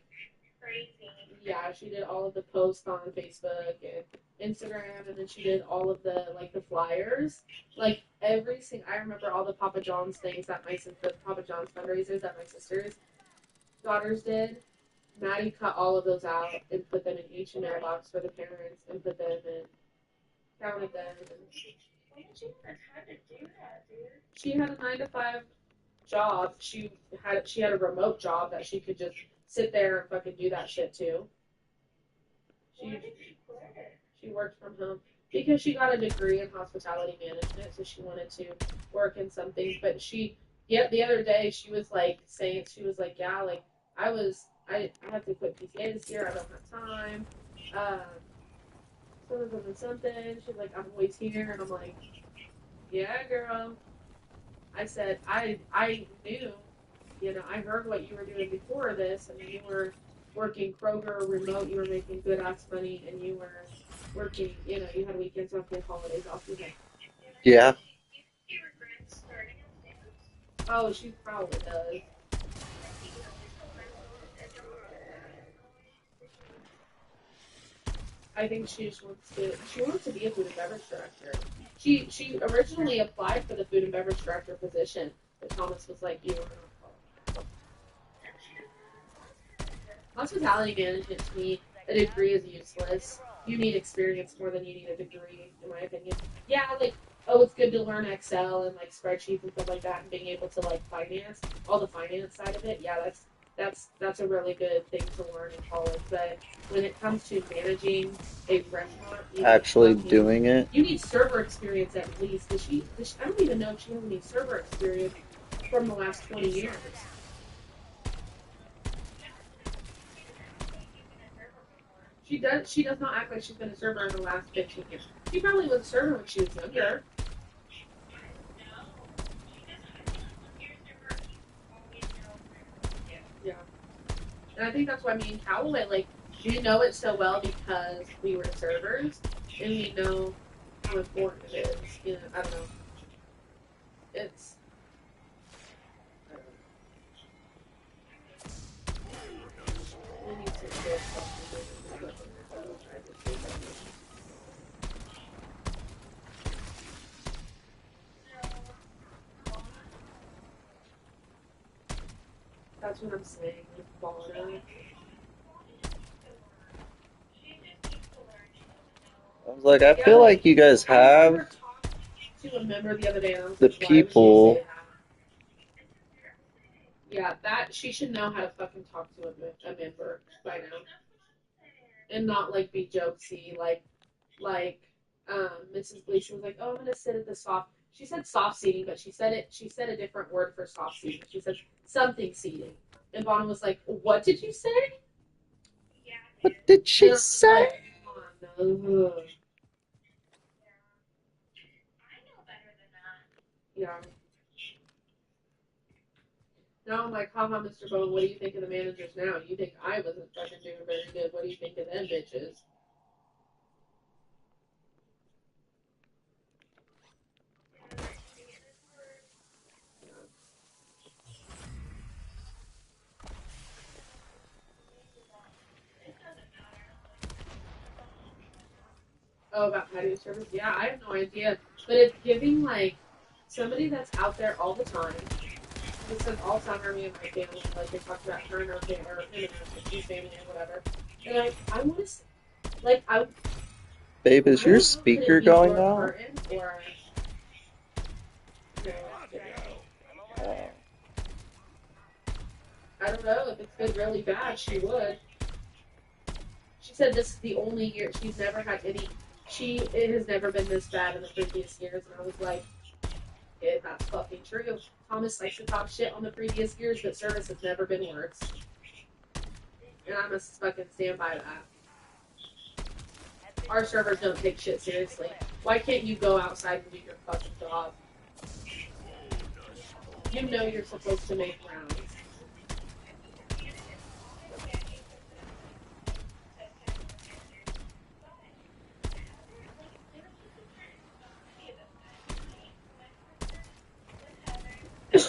Crazy. yeah, she did all of the posts on Facebook and Instagram, and then she did all of the flyers, like everything. I remember all the Papa John's things that the Papa John's fundraisers that my sister's daughters did. Maddie cut all of those out and put them in each mailbox for the parents and put them in, counted them. And When did you have time to do that, dude? she had a 9 to 5 job. She had a remote job that she could just sit there and fucking do that shit too. Why did she quit? She worked from home because she got a degree in hospitality management, so she wanted to work in something. But the other day she was like saying, she was like, yeah, like I have to quit PTA this year. I don't have time. Something. She's like, I'm always here, and I'm like, yeah, girl. I said, I knew, I heard what you were doing before this, and you were working Kroger remote. You were making good ass money, and you were working. You had weekends off, you had holidays off. You had, yeah. He regrets starting at dance. oh, she probably does. I think she just wants to. She wants to be a food and beverage director. She originally applied for the food and beverage director position, but Thomas was like, "You are not qualified." Hospitality management to me, a degree is useless. You need experience more than you need a degree, in my opinion. Yeah, like, oh, it's good to learn Excel and like spreadsheets and stuff like that, and being able to like finance all the finance side of it. Yeah, that's a really good thing to learn in college. But when it comes to managing a restaurant, Actually doing it. you need server experience at least. I don't even know if she has any server experience from the last 20 years. She does not act like she's been a server in the last 15 years. She probably was a server when she was younger. And I think that's why me and Callaway, like, we know it so well because we were servers and we know how important it is. You know, I don't know. It's. I don't know. We need to get something to I just think that's what I'm saying with Fauna. I was like, I feel like you guys have I talked to a member the other day and I was the like, why would you people. say that? Yeah, that she should know how to fucking talk to a member by now, and not like be jokesy like Mrs. Gleason was like, oh, I'm gonna sit at the soft. She said soft seating, but she said a different word for soft seating. She said something seating, and Vaughn was like, what did you say? What did she And I was say? like, oh, no. Yeah. Now I'm like, haha, Mr. Bone, what do you think of the managers now? You think I wasn't fucking doing very good. What do you think of them bitches? Oh, about patio service? Yeah, I have no idea. But it's giving like somebody that's out there all the time. It says all summer, me and my family, like they talked about her and her family, or him and his family, or whatever. And I want to, like, Babe, is I your don't know, could speaker it be going George out? Martin or no? Oh. I don't know if it's been really bad. She would. She said this is the only year she's never had any. It has never been this bad in the previous years, and I was like, yeah, that's fucking true. Thomas likes to talk shit on the previous years, but service has never been worse. And I must fucking stand by that. Our servers don't take shit seriously. Why can't you go outside and do your fucking job? You know you're supposed to make rounds. Yeah.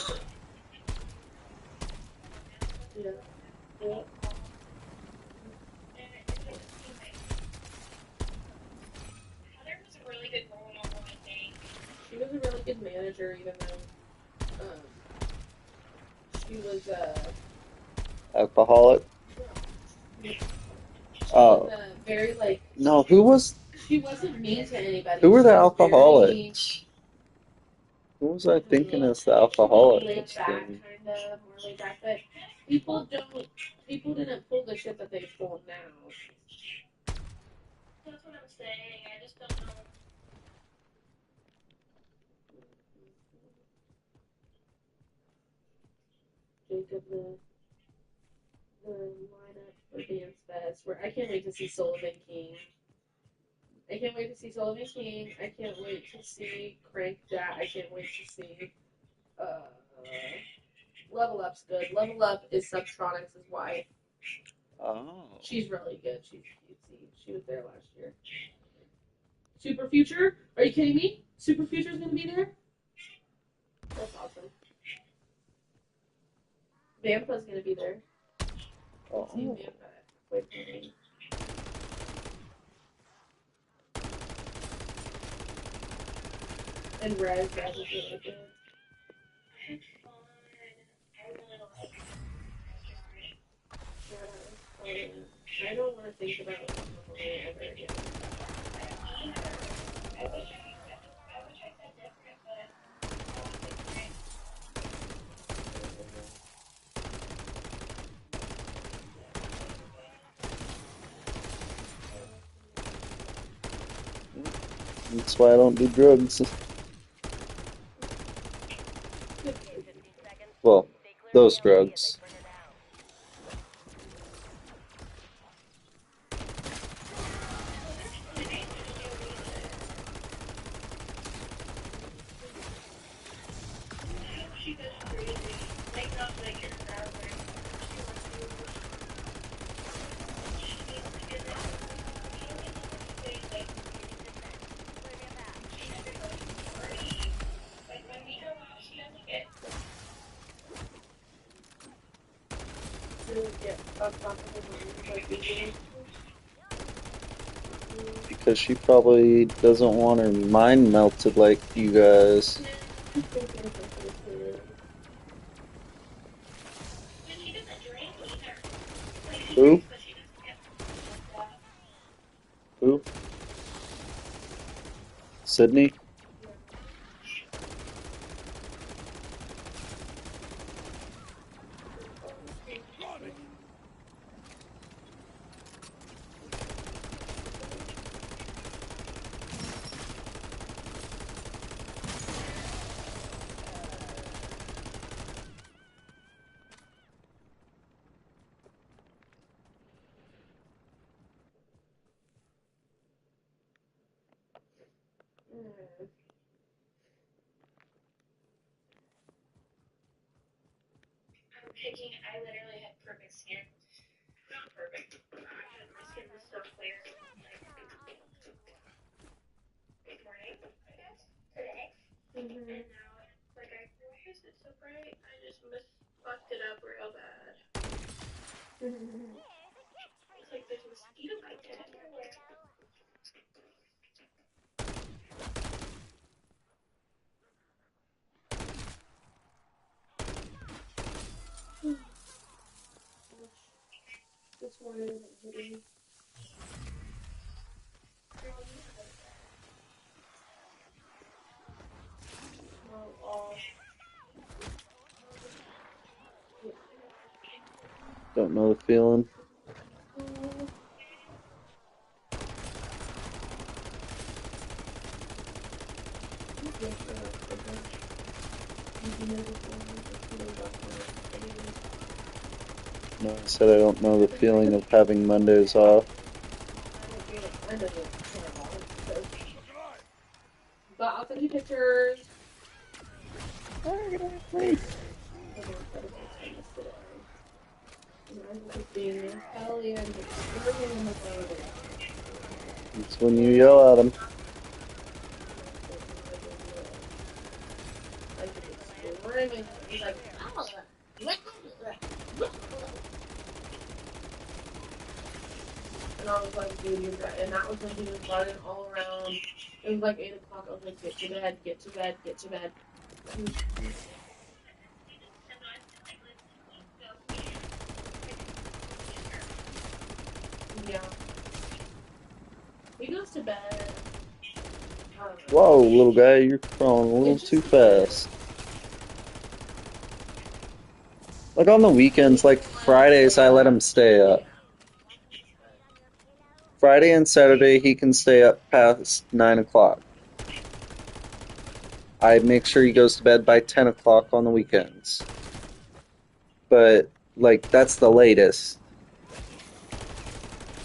Yeah. She was a really good manager, even though she was Alcoholic? she Oh. was very like No, who was. she wasn't mean to anybody. Who were the She was very, alcoholics? Who was I thinking as the alcoholic? laid back, kind of more laid back, but people didn't pull the shit that they pull now. That's what I'm saying. I just don't know. Jacob, the lineup for Dance Fest, where I can't wait to see Sullivan King. I can't wait to see Sullivan King. I can't wait to see Crank Jack. I can't wait to see Level Up's good. Level Up is Subtronics' wife. Oh. She's really good. She's cutesy. She was there last year. Super Future? Are you kidding me? Super Future's gonna be there? That's awesome. Vampa's gonna be there. Oh. See Vampa. Wait for me. And Rez is really good. I don't want to think about it ever again. That's why I don't do drugs. Well, those drugs. to get uncomfortable like usually. Because she probably doesn't want her mind melted like you guys. Who? Who? Sydney? I literally had perfect skin. Not perfect. My skin was so clear. Good morning, I guess. Today. And now, my hair is so bright. I just fucked it up real bad. It's like there's mosquito bites everywhere. This one isn't hitting. Don't know the feeling. No, I said I don't know the feeling of having Mondays off. But I'll send you pictures. It's when you yell at them. He's like, "Ow." And I was like, dude, you're right. And that was when he was running all around. It was like 8 o'clock. I was like, get to bed, get to bed, get to bed. Yeah. He goes to bed. Whoa, little guy, you're crawling a little too fast. Like on the weekends, like Fridays, I let him stay up. Friday and Saturday, he can stay up past 9 o'clock. I make sure he goes to bed by 10 o'clock on the weekends. But, like, that's the latest.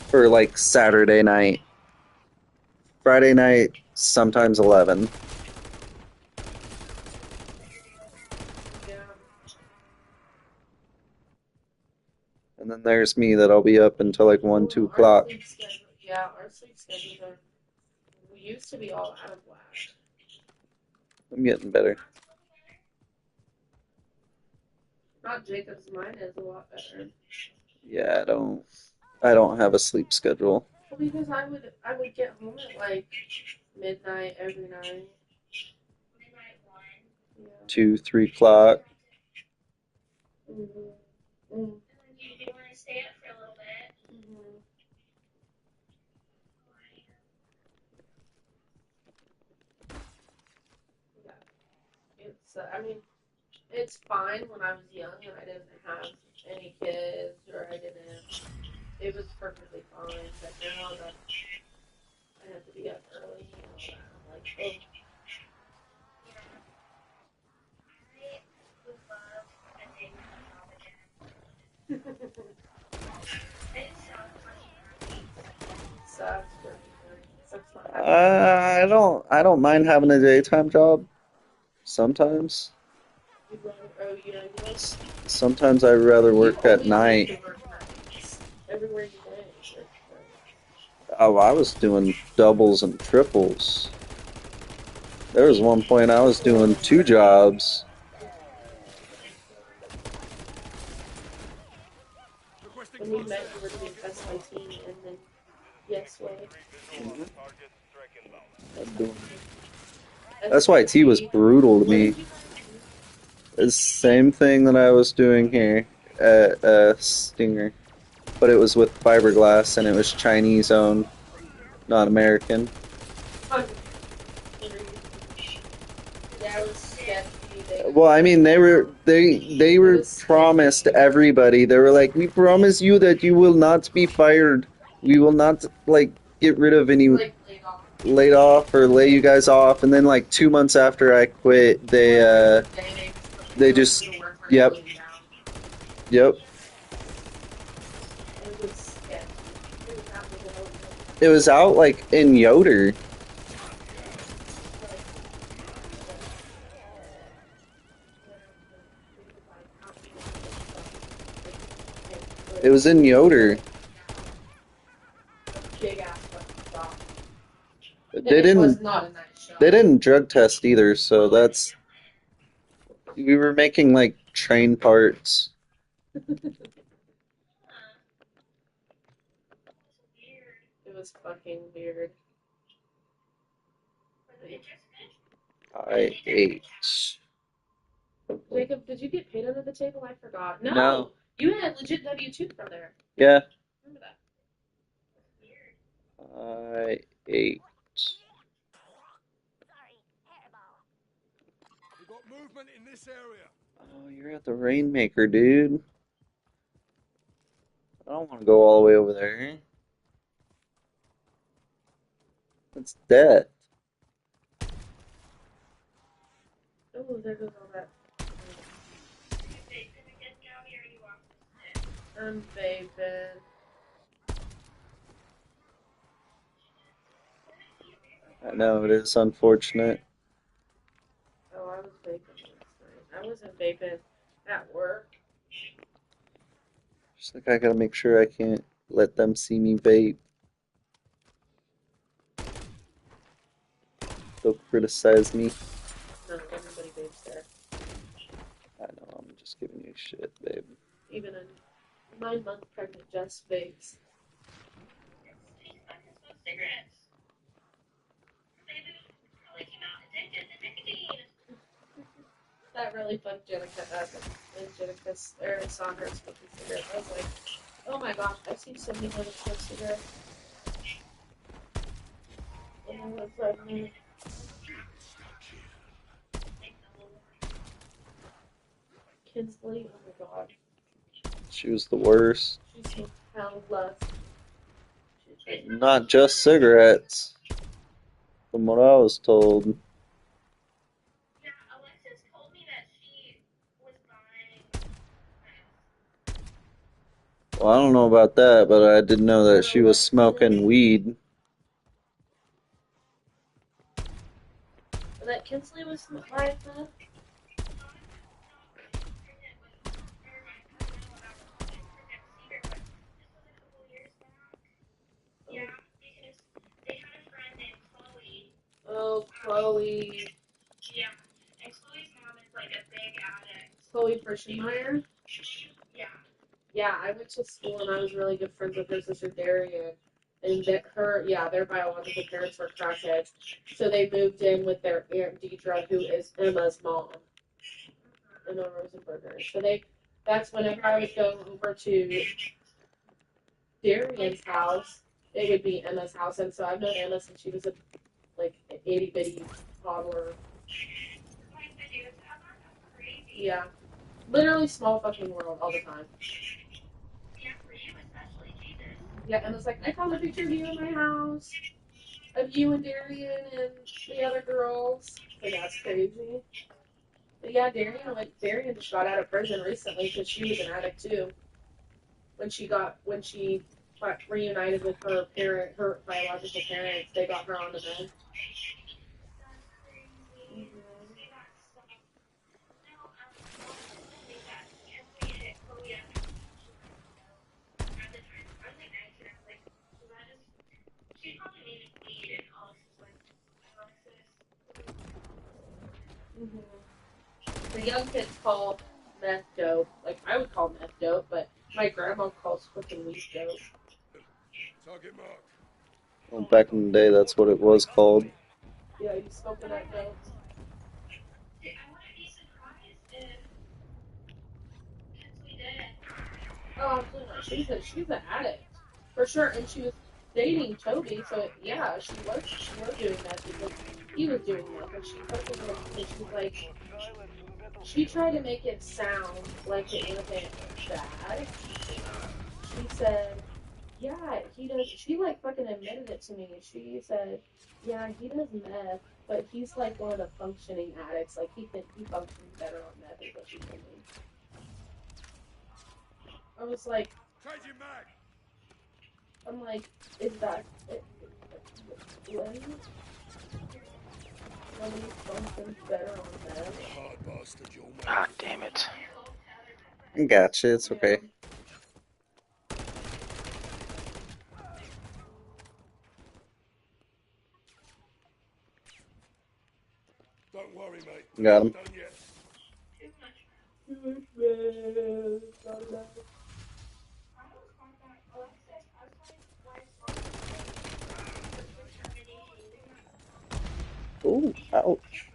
For, like, Saturday night. Friday night, sometimes 11. And then there's me that I'll be up until like 1, 2 o'clock. Yeah, our sleep schedules are. We used to be all out of whack. I'm getting better. Not Jacob's, mine is a lot better. Yeah, I don't have a sleep schedule. Well, because I would get home at like midnight every night. Midnight 1. Yeah. 2, 3 o'clock. Mm-hmm. And then you want to stay up for a little bit. Mm-hmm. Yeah. I mean, it's fine when I was young and I didn't have any kids or it was perfectly fine. But now that I have to be up early and all that, I'm like, oh. I would love a day with my job again. It Sucks for me. Sucks not having I don't mind having a daytime job. Sometimes. you know, Sometimes I'd rather work at night. Everywhere you went. Oh, I was doing doubles and triples. There was one point I was doing 2 jobs. When we met, you were doing SYT and then Yes Way. SYT was brutal to What me. did you guys do? It's the same thing that I was doing here at Stinger, but it was with fiberglass and it was Chinese owned, not American. Yeah, it was sketchy. Well, I mean, they were promised everybody. They were like, "We promise you that you will not be fired. We will not like get rid of any Like laid off or lay you guys off." And then like 2 months after I quit, they just yep. Yep. It was out like in Yoder. It was in Yoder. They didn't drug test either, so that's we were making like train parts. It was fucking weird. I ate. Jacob, did you get paid under the table? I forgot. No. You had legit W-2 from there. Yeah. Remember that. I ate. We got movement in this area. Oh, you're at the Rainmaker, dude. I don't want to go all the way over there. It's dead. Oh, there goes all that. I'm vaping. I know, it is unfortunate. Oh, I was vaping last night. I wasn't vaping at work. Just like I gotta make sure I can't let them see me vape. They'll criticize me. No, everybody vapes there. I know, I'm just giving you shit, babe. Even a 9-month pregnant Jess vapes. That really fucked Jenica up. And Jenica saw her smoking cigarettes. I was like, oh my gosh, I've seen so many women smoke cigarettes. And I was like, Kinsley, oh my god. She was the worst. She smoked hella. Not just cigarettes, from what I was told. Yeah, Alexis told me that she was buying. Well, I don't know about that, but I did know that she was smoking weed. That Kinsley was buying meth? Yeah, because they had a friend named Chloe. Oh, Chloe. Yeah, and Chloe's mom is like a big addict. Chloe Frischenmeyer? Yeah. Yeah, I went to school and I was really good friends with her sister Darian. And their biological parents were crackheads. So they moved in with their Aunt Deidre, who is Emma's mom. Emma Rosenberger. So that's whenever I would go over to Darian's house, it would be Emma's house. And so I've known Emma since she was a itty bitty toddler. Yeah. Literally small fucking world all the time. Yeah, for you especially, Jesus. Yeah, and it's like, I found a picture of you in my house, of you and Darian and the other girls. Like, that's crazy. But yeah, Darian just got out of prison recently because she was an addict too. When she reunited with her biological parents, they got her on the mend. The young kids call meth dope. Like, I would call meth dope, but My grandma calls fucking weed dope. Target marked. Well, back in the day, that's what it was called. Yeah, you smoking that dope? Oh, absolutely not. She's an addict for sure, and she was dating Toby, so yeah, she was doing that because he was doing that, but she fucking like because she's like she tried to make it sound like it wasn't bad. She said, "Yeah, he does." She like fucking admitted it to me. She said, "Yeah, he does meth, but he's like one of the functioning addicts. Like he functions better on meth," is what she told me. I was like, Changing mag. I'm like, is that when somebody functions better on meth? Hard bastard, you're mate. Ah, damn it. Gotcha, it's okay. Don't worry, mate. Got him. Not done yet. Ooh, ouch.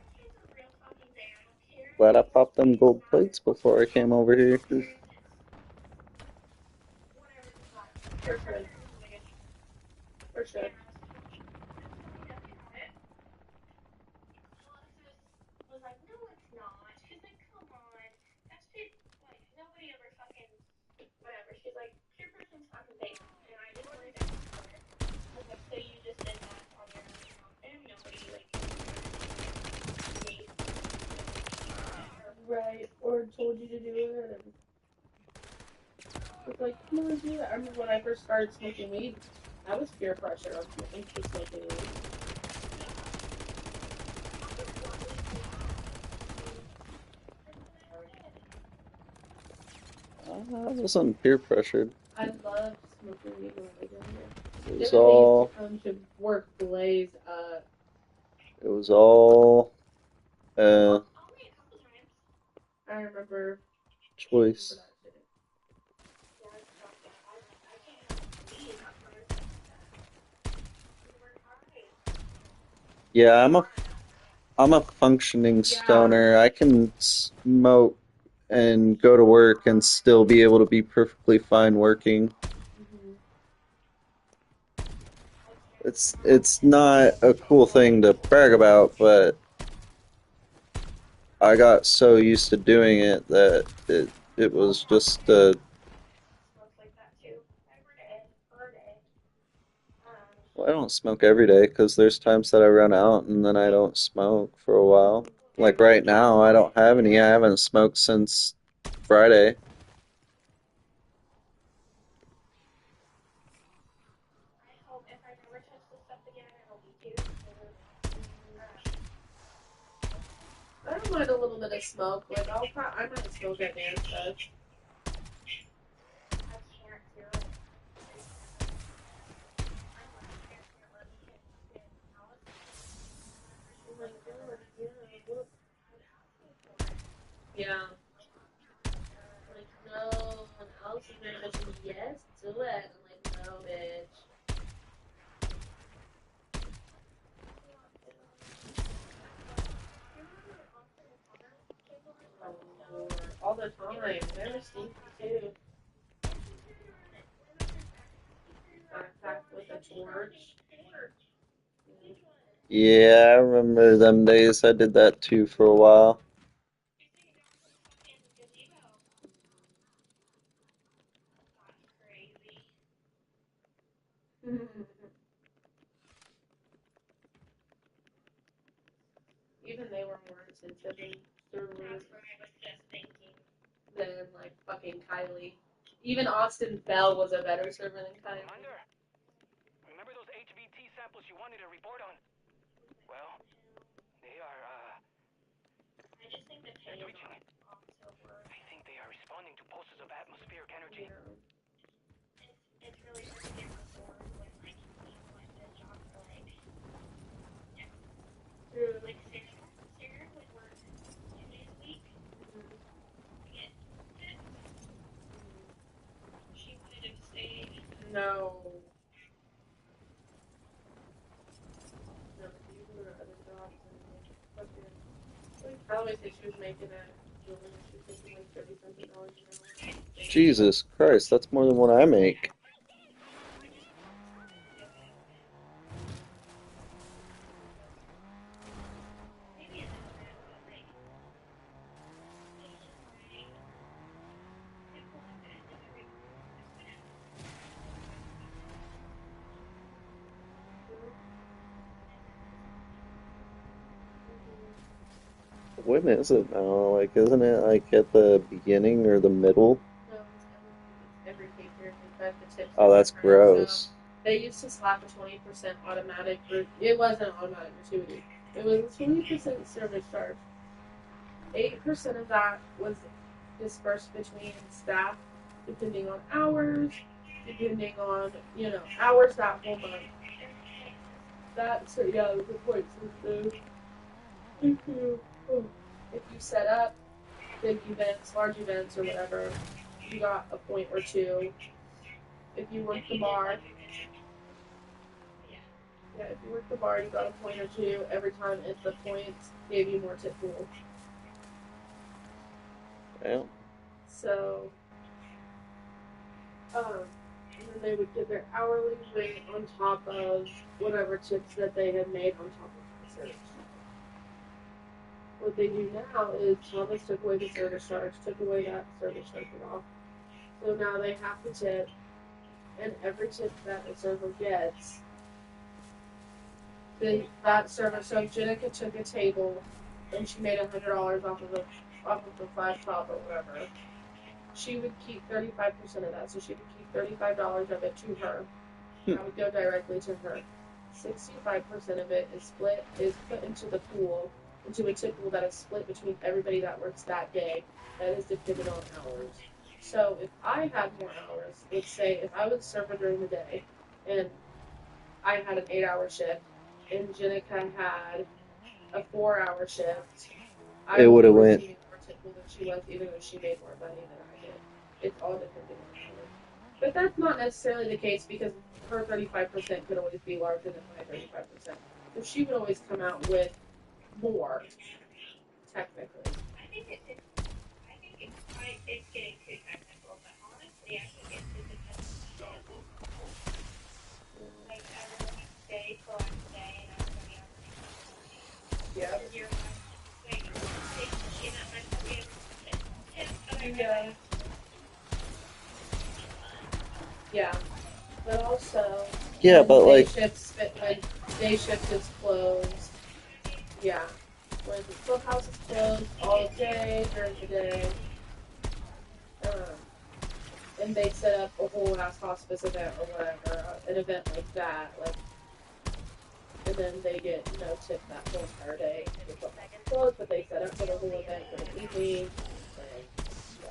Glad I popped them gold plates before I came over here. For sure. For sure. Was like, no, it's not. She's like, come on. That's it. Like, nobody ever fucking, whatever. She's like, peer person's fucking fake. And I just wanted to ask her. I was like, so you just did that on your own account and nobody, like, Right. Or told you to do it. And it's like, come on, do it. I remember when I first started smoking weed, I was peer pressure into smoking weed. I wasn't peer pressured. I loved smoking weed when I was younger. It Then was when they all. used to come to work blazed up. It was all. I remember Choice. that shit. Yeah, I'm a functioning stoner. I can smoke and go to work and still be able to be perfectly fine working. Mhm. It's not a cool thing to brag about, but I got so used to doing it that it was just smokes like that too. Every day. Per day. well, I don't smoke every day because there's times that I run out and then I don't smoke for a while. Like right now, I don't have any. I haven't smoked since Friday. I hope if I never touch this stuff again, it'll be too. I don't mind a little bit of smoke. Like I might smoke at dance fest. I can't do it. Oh my god, yeah. Look. Yeah. Like, no. And Alex is very much like, yes, do it. I'm like, no, bitch. Oh, Lord. All the time. They're stinky too. Backpack with a torch. Yeah, I remember them days. I did that too for a while. Even they were more attentive and servers than like fucking Kylie. Even Austin Bell was a better server than Kylie. Commander, remember those HVT samples you wanted to report on? Well, they are, I just think the they're pay is twitching. I think they are responding to pulses of atmospheric energy. it's really hard to get before when like you want the job for like Sarah would work 2 days a week. No. No, these are other jobs. I always think she was making it. She was making like $30-something an hour. Jesus Christ, that's more than what I make. When is it now? Like, isn't it like at the beginning or the middle? No, it's every pay period. But the tips Oh, are that's different. So gross. they used to slap a 20% automatic. It wasn't automatic gratuity. It was a 20% service charge. 8% of that was dispersed between staff, depending on hours, depending on hours that whole month. That's yeah, the point system. If you set up big events, large events, or whatever, you got a point or two. If you work the bar, if you work the bar, you got a point or two. Every time it's the points gave you more tip pool. Yeah. So, and then they would get their hourly rate on top of whatever tips that they had made on top of the service charge. What they do now is Thomas took away the service charge, took away that service charge off. So now they have to tip, and every tip that a server gets, that server. So if Jenica took a table and she made $100 off of the 5 top or whatever, she would keep 35% of that. So she would keep $35 of it to her. That would go directly to her. 65% of it is put into the pool, into a tip pool that is split between everybody that works that day. That is dependent on hours. So if I had more hours, let's say if I was a server during the day and I had an 8-hour shift and Jenica had a 4-hour shift, It would have went. receiving more tip pool than she was, even though she made more money than I did. It's all dependent on hours. But that's not necessarily the case because her 35% could always be larger than my 35%. So she would always come out with more, technically. I think it's getting too technical, but honestly, I think it's just like everyone stay till I stay and everybody else makes Yeah. money. You're like, wait, you're not meant to be able to tip. Yeah. Yeah. But also, Yeah, when but like, when day shift is closed, yeah. When the clubhouse is closed all day during the day, and they set up a whole ass hospice event or whatever, an event like that, like, and then they get no tip that whole entire day. And the clubhouse is closed, but they set up for the whole event for the evening. And, yeah,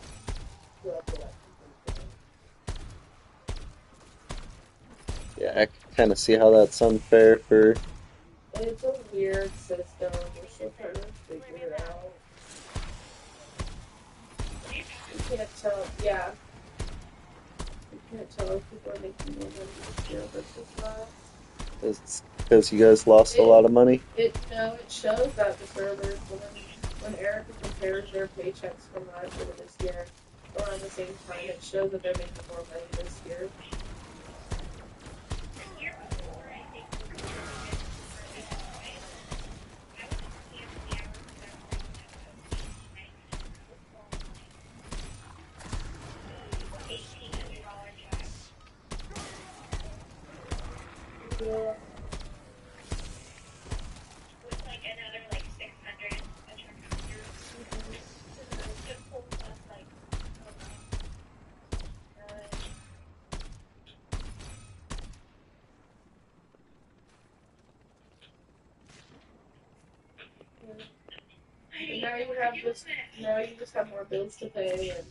so that's what yeah, I can kind of see how that's unfair for. it's a weird system. We're still trying to figure it out. You can't tell, yeah. You can't tell if people are making more money this year versus last. It's because you guys lost a lot of money. It shows that the servers, when Erica compares their paychecks from last year to this year, around the same time, it shows that they're making more money this year. Yeah. With like another like 600 a check after. It pulls us like And now you just have more bills to pay and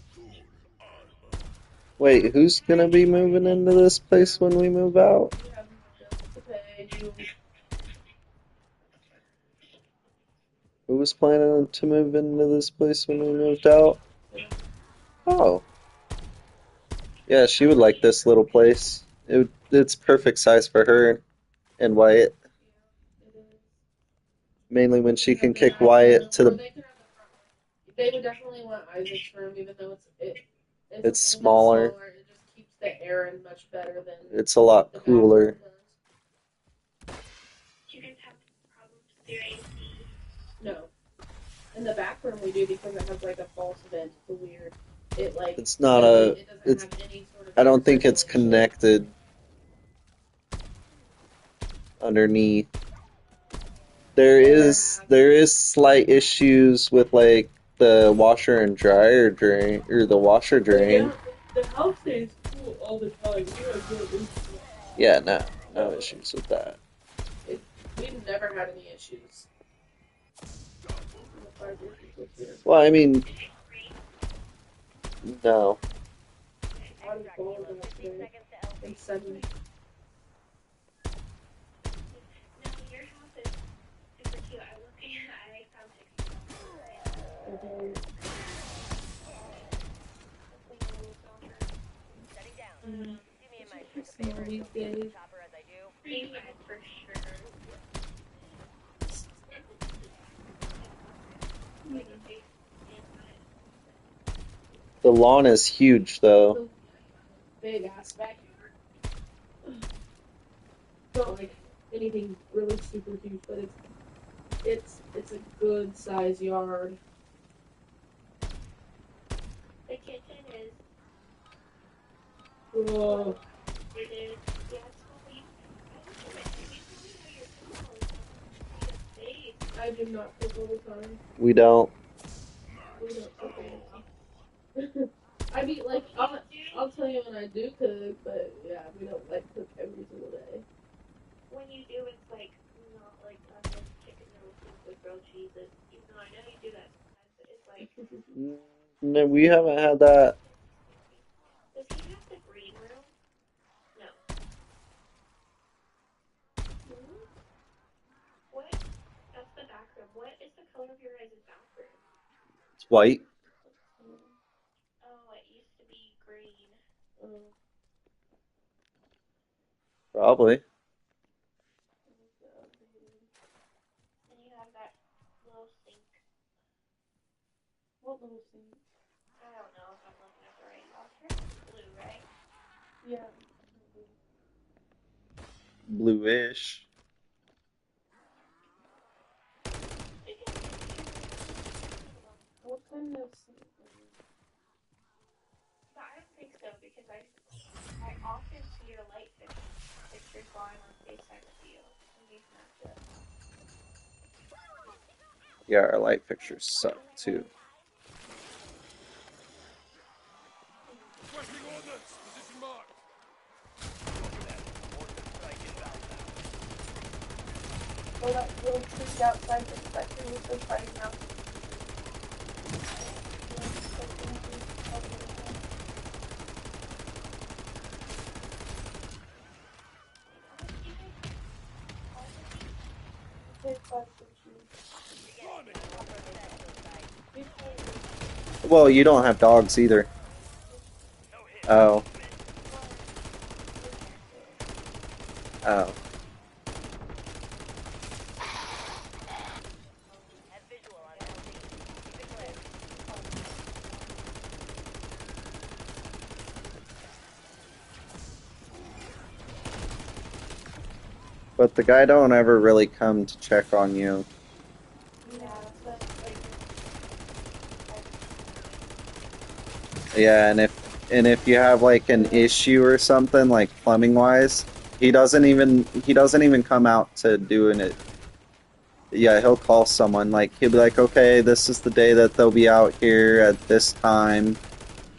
Wait, who's gonna be moving into this place when we move out? you have more bills to pay. Who was planning to move into this place when we moved out? Oh. Yeah, she would like this little place. It's perfect size for her and Wyatt. It is. Mainly when she can The kick back Wyatt room, to or the. they could have the front room. They would definitely want Isaac's room, even though it's It's a little smaller. bit smaller. It just keeps the air in much better than It's a lot the back cooler. room does. Do you guys have problems with your AC? No. In the back room we do because it has like a false vent. It's weird. It like It's not doesn't, a. it doesn't It's. have any sort of I don't air think it's circulation. connected underneath. There is slight issues with like the washer and dryer drain or the washer drain. The house stays cool all the time. We have no issues. Yeah, no issues with that. We've never had any issues. In the 5 years we've lived here. Well, I mean, no. I was born in that 15 day. seconds to LZ. In 70. No, your house is super cute. I found pictures. Shutting down. Mm-hmm. Do me and my It's a favor small and these don't get the days. chopper as I do. You guys for sure. The lawn is huge though. Big ass backyard. Not like anything really super huge, but it's a good size yard. The kitchen is Oh, it is yeah, it's totally I do not cook all the time. We don't. We don't cook all the time. I mean, like I'll tell you when I do cook, but yeah, we don't like cook every single day. when you do it's like not like onions, chicken noodle soup with grilled cheeses. Even though I know you do that sometimes, but it's like No, we haven't had that. does he have the green room? No. What? That's the back room. What is the color of your guys' bathroom? It's white. Oh, it used to be green. Probably. And you have that little sink. What little thing? I don't know if I'm looking at the right house. Yours is blue, right? Yeah. Bluish. What kind of But I don't think so because I often see your light pictures while I'm on FaceTime with you. And you match up. Yeah, our light fixtures suck too. Requesting ordnance. Position marked. Oh, that little tree outside the section was so tiny now. Well, you don't have dogs either. Oh. Oh. Have visual on LZ. Keep it clear. But the guy don't ever really come to check on you. Yeah, and if you have like an issue or something like plumbing wise, he doesn't even come out to doing it. Yeah, he'll call someone, like he'll be like, okay, this is the day that they'll be out here at this time.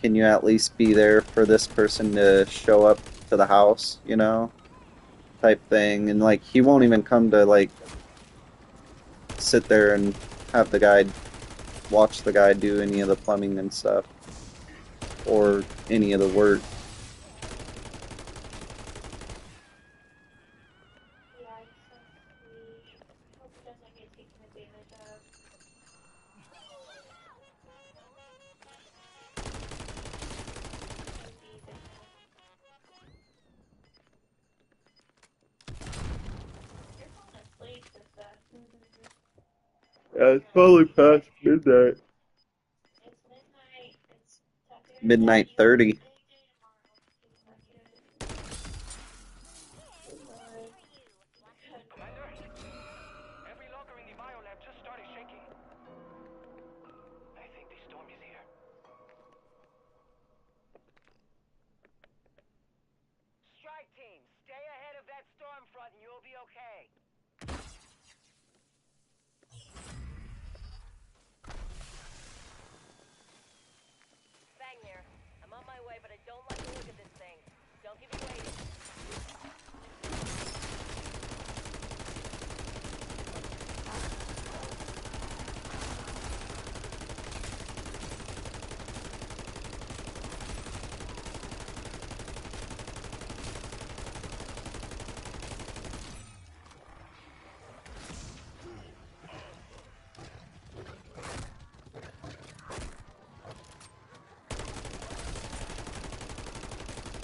Can you at least be there for this person to show up to the house, you know? Type thing. And like he won't even come to like sit there and have the guy watch the guy do any of the plumbing and stuff. Or any of the work. Yeah, it's so sweet. I hope he doesn't get taken advantage of. It's totally past midnight. It's midnight. It's Tucker. Midnight 30. Commander, every locker in the biolab just started shaking. I think the storm is here. Strike team, stay ahead of that storm front and you'll be okay. Fang here. I'm on my way, but I don't like the look of this thing. Don't keep me waiting.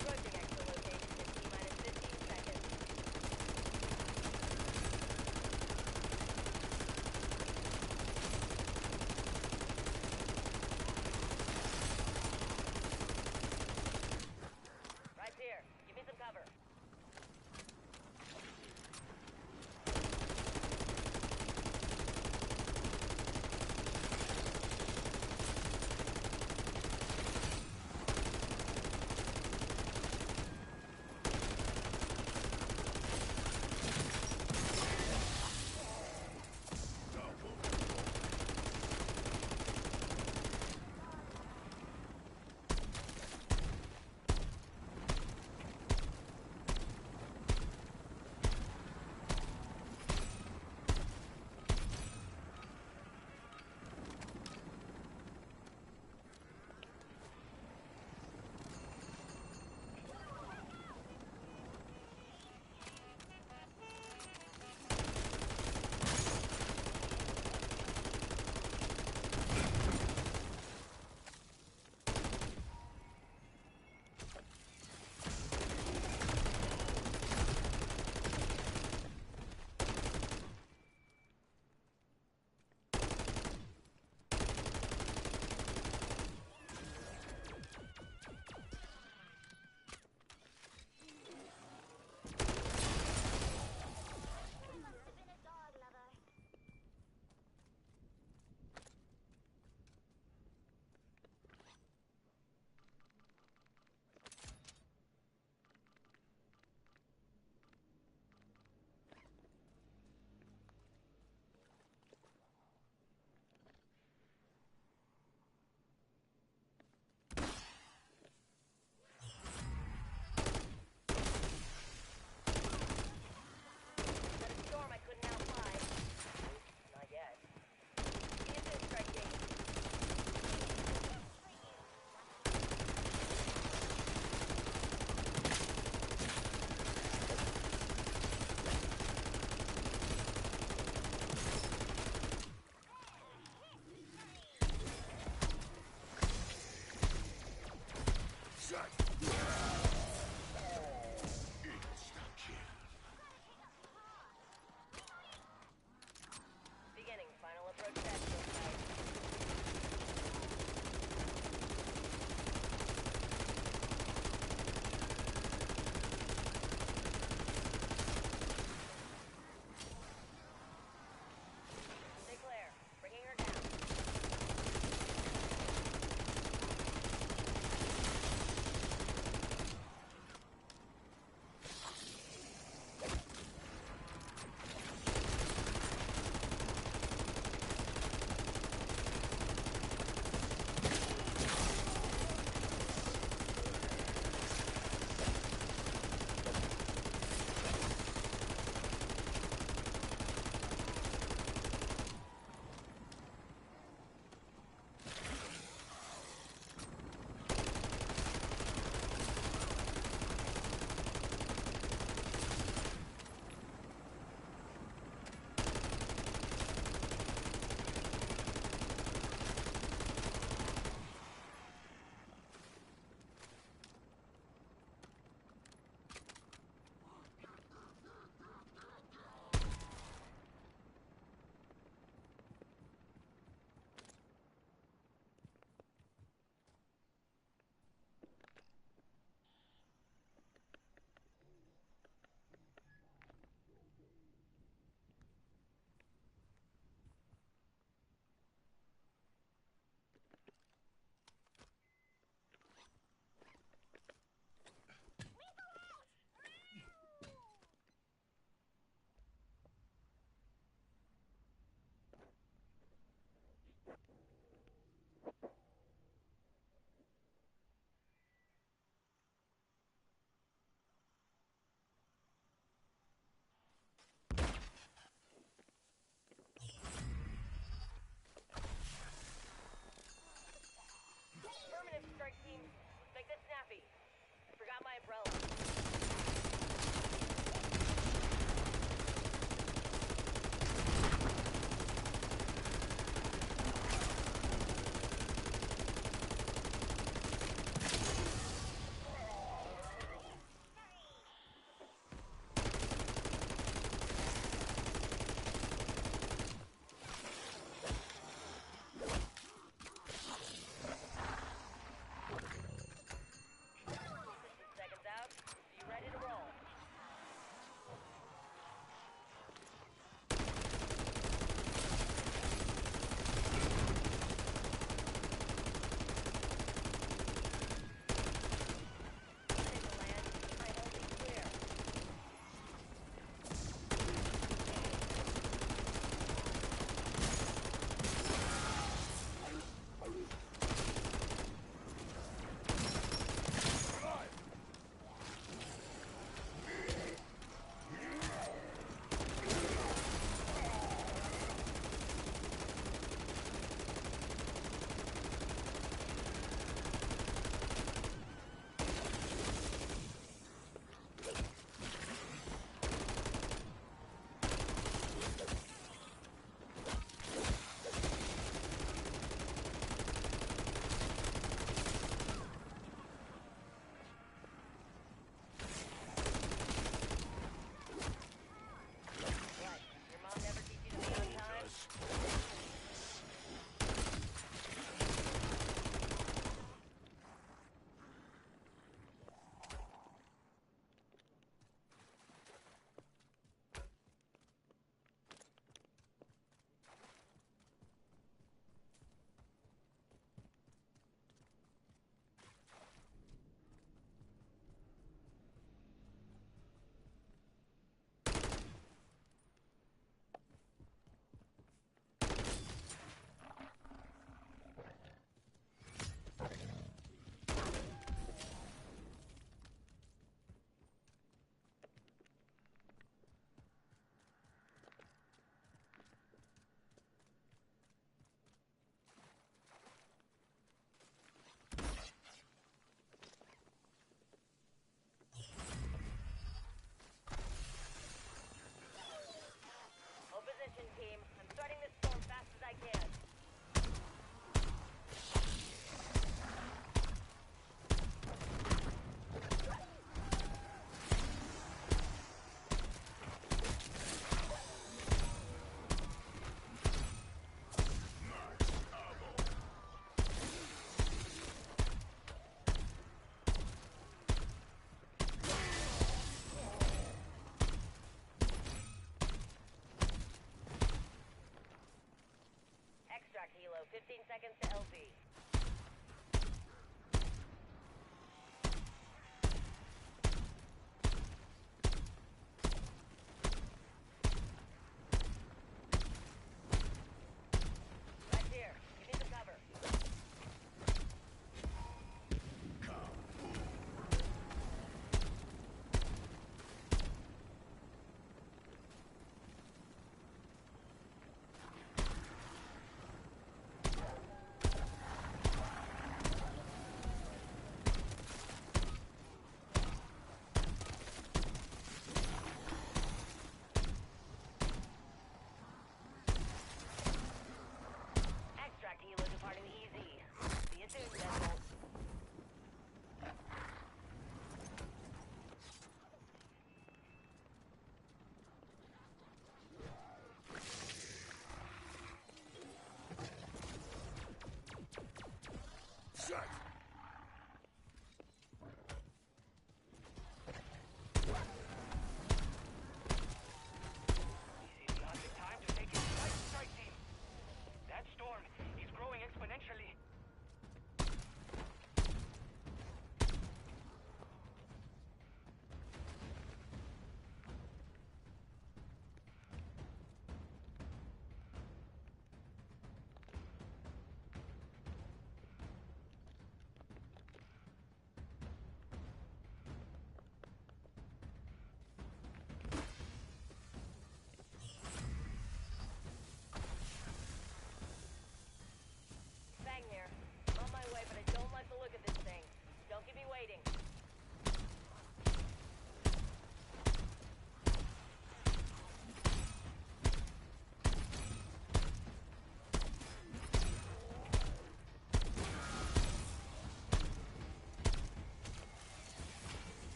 Approaching echolocation at T-minus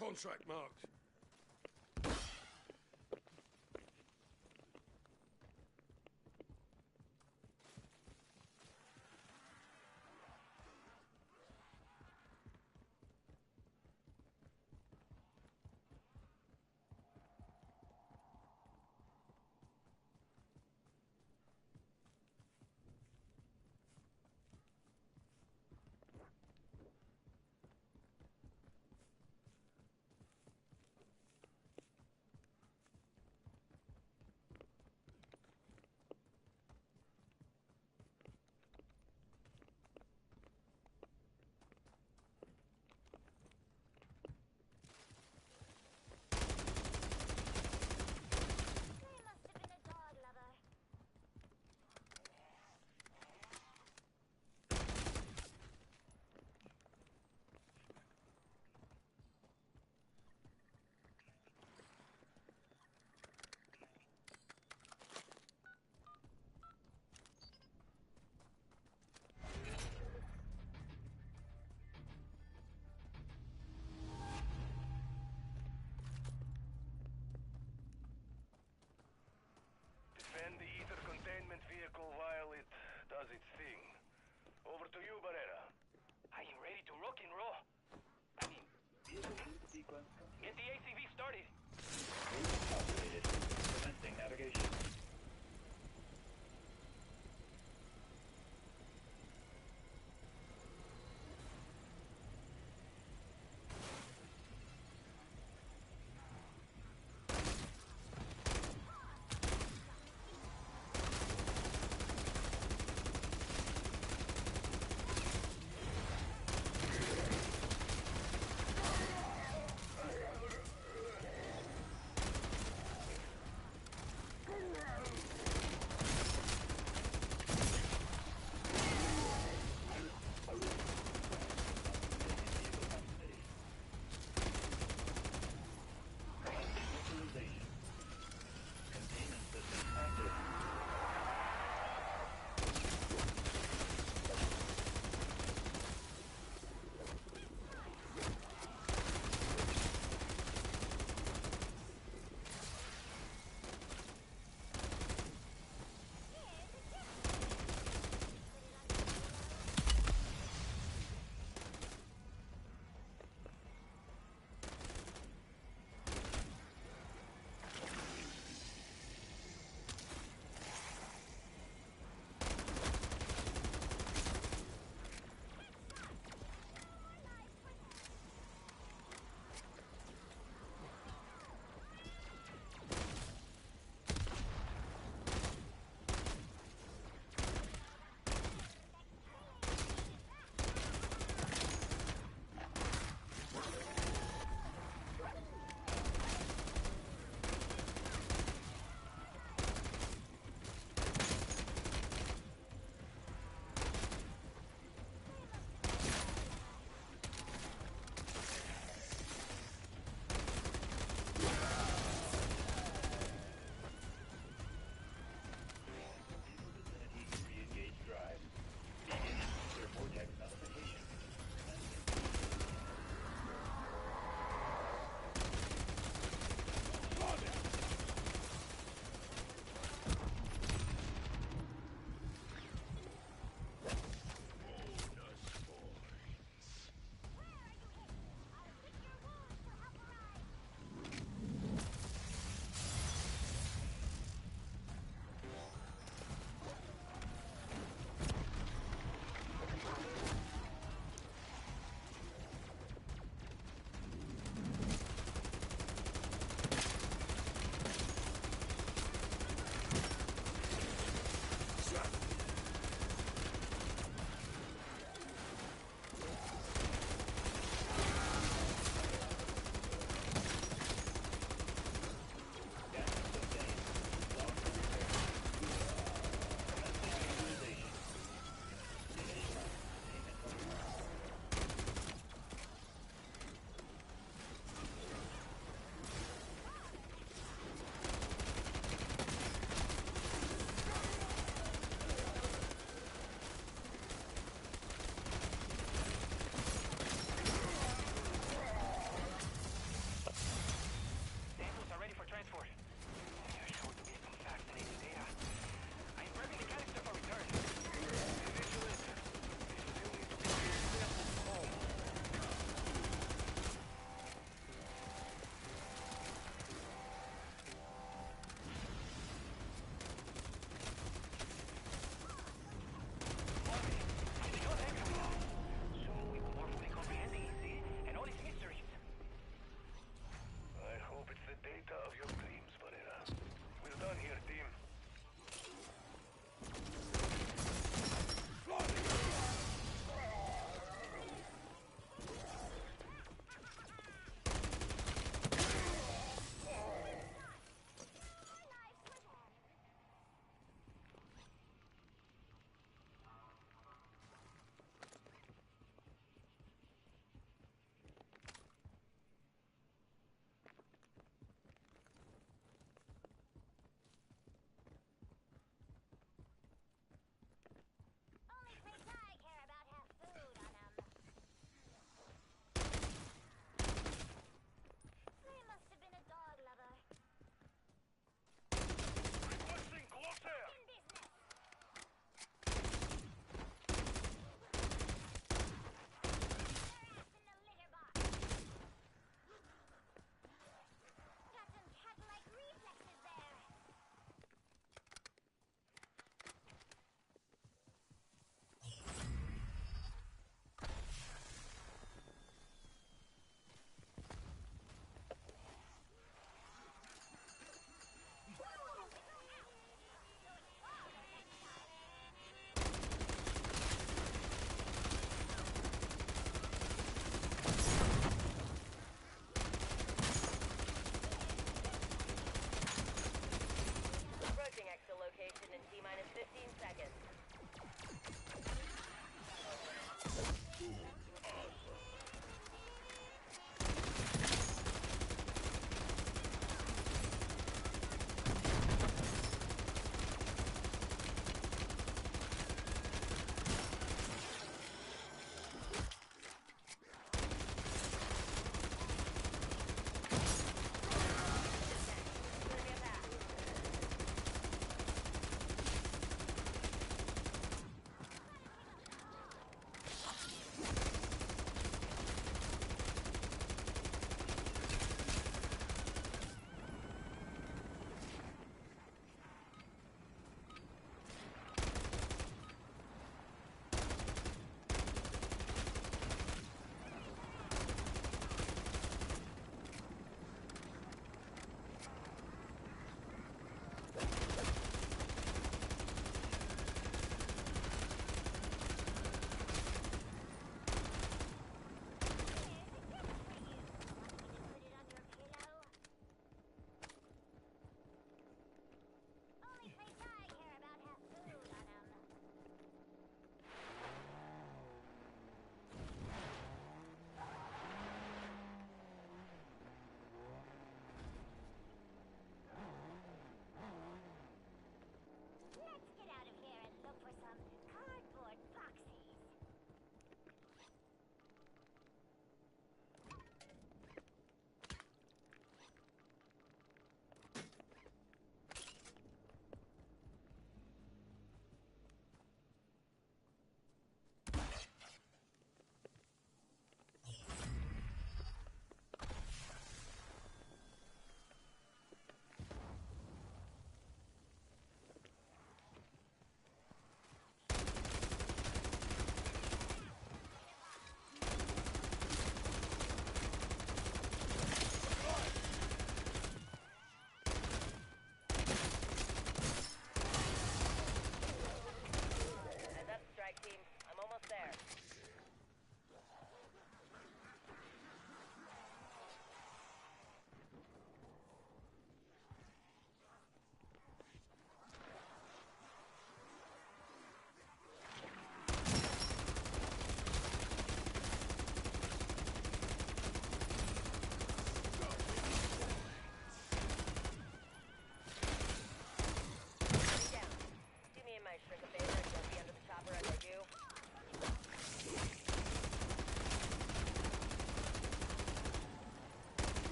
contract marked. They must have been a dog lover. Defend the ether containment vehicle while it does its thing. Over to you, Barrera. I am ready to rock and roll. I mean, get the ACV started. Calculated. Commencing navigation.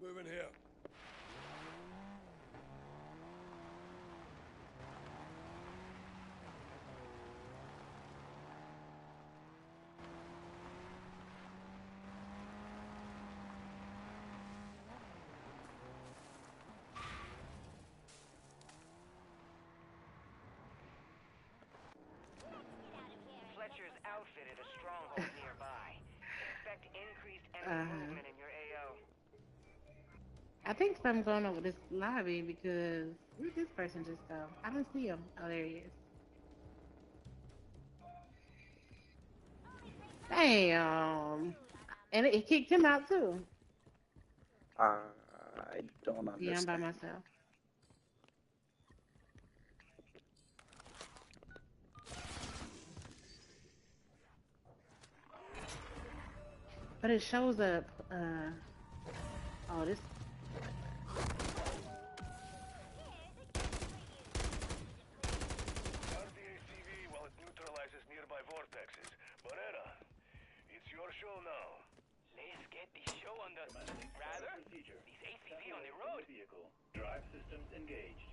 Moving here. Fletcher's outfitted a stronghold nearby. Expect increased enemy movement in your AO. I think something's going on with this lobby because where'd this person just go? I don't see him. Oh, there he is. Damn. And it kicked him out too. I don't Yeah, I'm by understand. myself. But it shows up, oh, this, Start the ACV while it neutralizes nearby vortexes. Barrera, it's your show now. Let's get this show on the... Commencing Rather, procedure. this ACV on the Separate road. Vehicle. Drive systems engaged.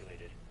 activated.